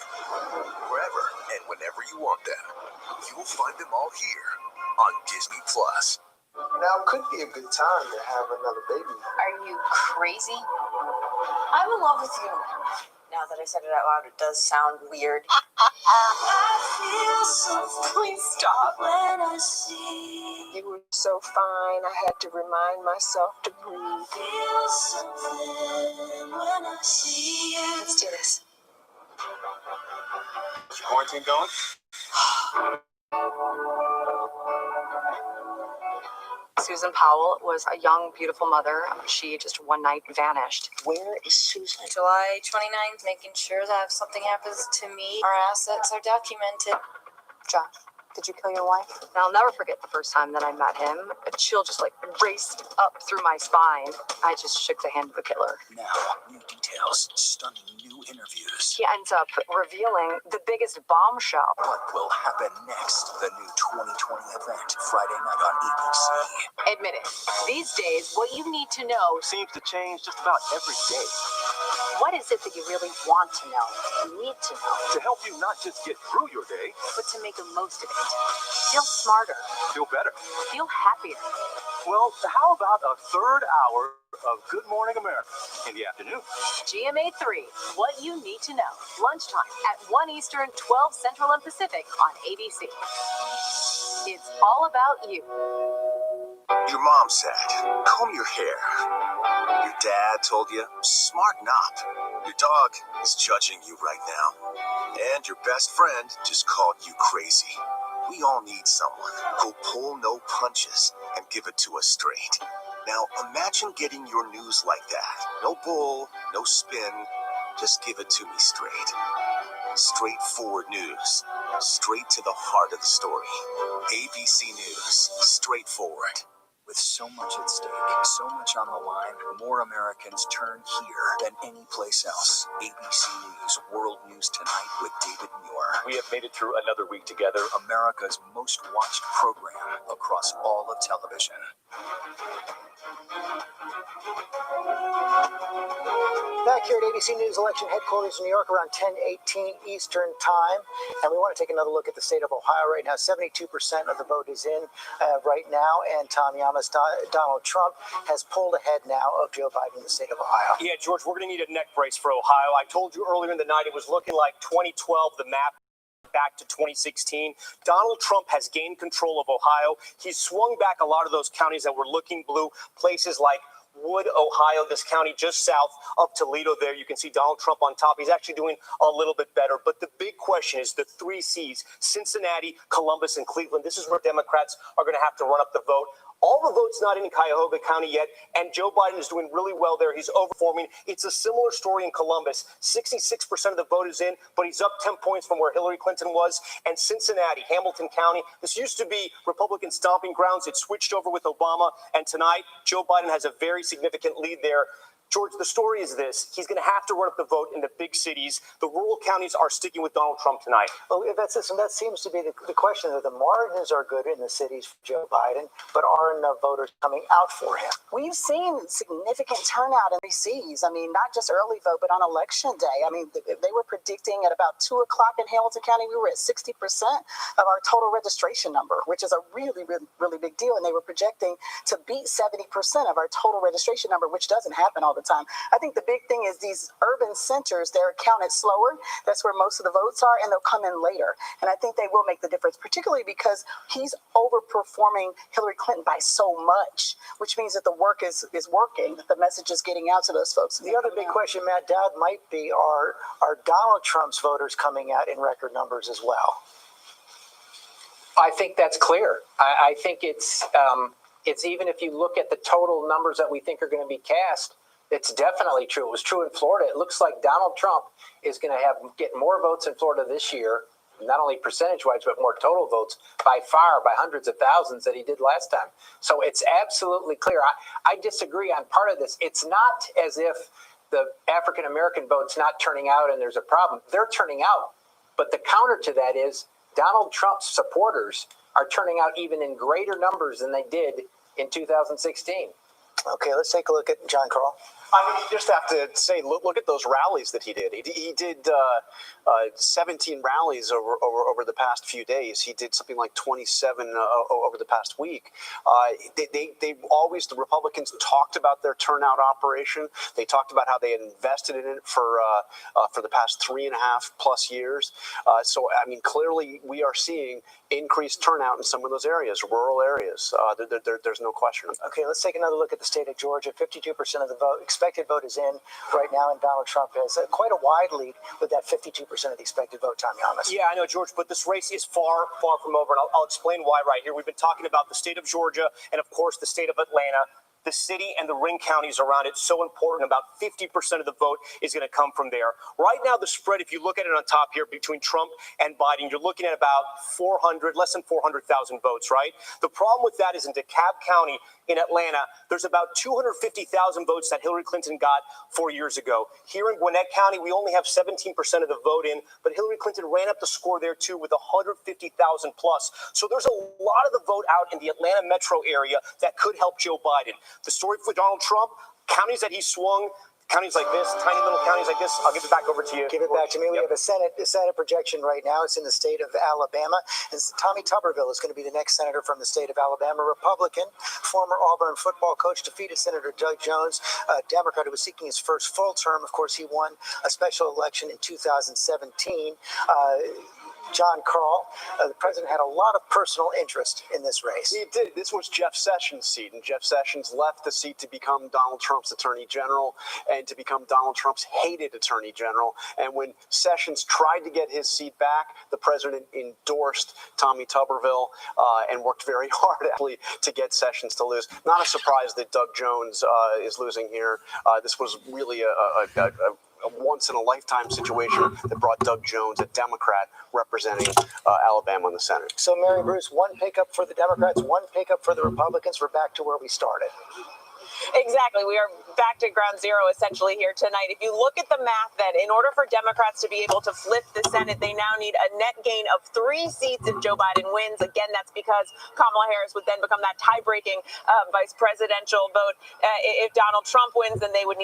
Wherever and whenever you want them, you'll find them all here on Disney Plus. Now could be a good time to have another baby. Are you crazy? I'm in love with you. Now that I said it out loud, it does sound weird. I feel something. Please stop. When I see You were so fine, I had to remind myself to breathe. feel something when I see you. Let's do this. Is your quarantine going? Susan Powell was a young, beautiful mother. She just one night vanished. Where is Susan? July 29th, making sure that if something happens to me, our assets are documented. Josh, did you kill your wife? And I'll never forget the first time that I met him. A chill just like raced up through my spine. I just shook the hand of the killer. Now, new details, stunning new interviews. He ends up revealing the biggest bombshell. What will happen next? The new 2020 event, Friday night on ABC. Admit it. These days, what you need to know Seems to change just about every day. what is it that you really want to know, you need to know, To help you not just get through your day, but to make the most of it. Feel smarter. feel better. Feel happier. Well, how about a third hour of Good Morning America in the afternoon? GMA 3, what you need to know. Lunchtime at 1 Eastern, 12 Central and Pacific on ABC. It's all about you. Your mom said, comb your hair. Your dad told you, smarten up. Your dog is judging you right now. And your best friend just called you crazy. We all need someone who'll pull no punches and give it to us straight. Now imagine getting your news like that. No bull, no spin, just give it to me straight. Straightforward news, straight to the heart of the story. ABC News, straightforward. With so much at stake, so much on the line, more Americans turn here than any place else. ABC News World News Tonight with David Muir. We have made it through another week together. America's most watched program across all of television. Back here at ABC News Election Headquarters in New York around 10:18 Eastern Time. And we want to take another look at the state of Ohio right now. 72% of the vote is in right now. And Tom Yamas, Donald Trump has pulled ahead now of Joe Biden in the state of Ohio. Yeah, George, we're going to need a neck brace for Ohio. I told you earlier in the night it was looking like 2012, the map back to 2016. Donald Trump has gained control of Ohio. He's swung back a lot of those counties that were looking blue, places like Wood, Ohio, this county just south of Toledo there. You can see Donald Trump on top. He's actually doing a little bit better. But the big question is the three C's, Cincinnati, Columbus, and Cleveland. This is where Democrats are going to have to run up the vote. All the votes not in Cuyahoga County yet, and Joe Biden is doing really well there. He's overperforming. It's a similar story in Columbus. 66% of the vote is in, but he's up 10 points from where Hillary Clinton was. And Cincinnati, Hamilton County, this used to be Republican stomping grounds. It switched over with Obama, and tonight Joe Biden has a very significant lead there. George, the story is this. He's going to have to run up the vote in the big cities. The rural counties are sticking with Donald Trump tonight. Well, that seems to be the question. That the margins are good in the cities for Joe Biden, but aren't enough voters coming out for him. We've seen significant turnout in these cities. I mean, not just early vote, but on election day. I mean, they were predicting at about 2 o'clock in Hamilton County, we were at 60% of our total registration number, which is a really, really, really big deal. And they were projecting to beat 70% of our total registration number, which doesn't happen all the time. I think the big thing is these urban centers, they're counted slower. That's where most of the votes are, and they'll come in later. And I think they will make the difference, particularly because he's overperforming Hillary Clinton by so much, which means that the work is working, that the message is getting out to those folks. The other big question, Matt Dowd, might be are Donald Trump's voters coming out in record numbers as well? I think that's clear. I think it's even if you look at the total numbers that we think are going to be cast, it's definitely true. It was true in Florida. It looks like Donald Trump is going to get more votes in Florida this year, not only percentage-wise, but more total votes by far, by hundreds of thousands that he did last time. So it's absolutely clear. I disagree on part of this. It's not as if the African-American vote's not turning out and there's a problem. They're turning out. But the counter to that is Donald Trump's supporters are turning out even in greater numbers than they did in 2016. Okay, let's take a look at John Carl. I mean, you just have to say, look at those rallies that he did. He did 17 rallies over the past few days. He did something like 27 over the past week. They always, the Republicans talked about their turnout operation. They talked about how they had invested in it for the past 3.5+ years. So, I mean, clearly we are seeing increased turnout in some of those areas, rural areas. There's no question. Okay, let's take another look at the state of Georgia. 52% of the expected vote is in right now, and Donald Trump has quite a wide lead with that 52% of the expected vote, Tom Yamas. Yeah, I know, George, but this race is far, far from over, and I'll explain why right here. We've been talking about the state of Georgia and, of course, the state of Atlanta. The city and the ring counties around it so important. About 50% of the vote is going to come from there. Right now, the spread, if you look at it on top here between Trump and Biden, you're looking at about less than 400,000 votes, right? The problem with that is in DeKalb County in Atlanta, there's about 250,000 votes that Hillary Clinton got 4 years ago. Here in Gwinnett County, we only have 17% of the vote in, but Hillary Clinton ran up the score there too with 150,000 plus. So there's a lot of the vote out in the Atlanta metro area that could help Joe Biden. The story for Donald Trump, counties that he swung, counties like this, tiny little counties like this, I'll give it back over to you. Give it back to me. We have a Senate projection right now. It's in the state of Alabama. And Tommy Tuberville is going to be the next senator from the state of Alabama, Republican. Former Auburn football coach defeated Senator Doug Jones, a Democrat who was seeking his first full term. Of course, he won a special election in 2017. John Carl, the president had a lot of personal interest in this race. He did. This was Jeff Sessions' seat, and Jeff Sessions left the seat to become Donald Trump's attorney general and to become Donald Trump's hated attorney general. And when Sessions tried to get his seat back, the president endorsed Tommy Tuberville and worked very hard actually to get Sessions to lose. Not a surprise that Doug Jones is losing here. This was really a once-in-a-lifetime situation that brought Doug Jones, a Democrat, representing Alabama in the Senate. So, Mary Bruce, one pickup for the Democrats, one pickup for the Republicans. We're back to where we started. Exactly. We are back to ground zero essentially here tonight. If you look at the math, then in order for Democrats to be able to flip the Senate, they now need a net gain of 3 seats if Joe Biden wins. Again, that's because Kamala Harris would then become that tie-breaking vice presidential vote. If Donald Trump wins, then they would need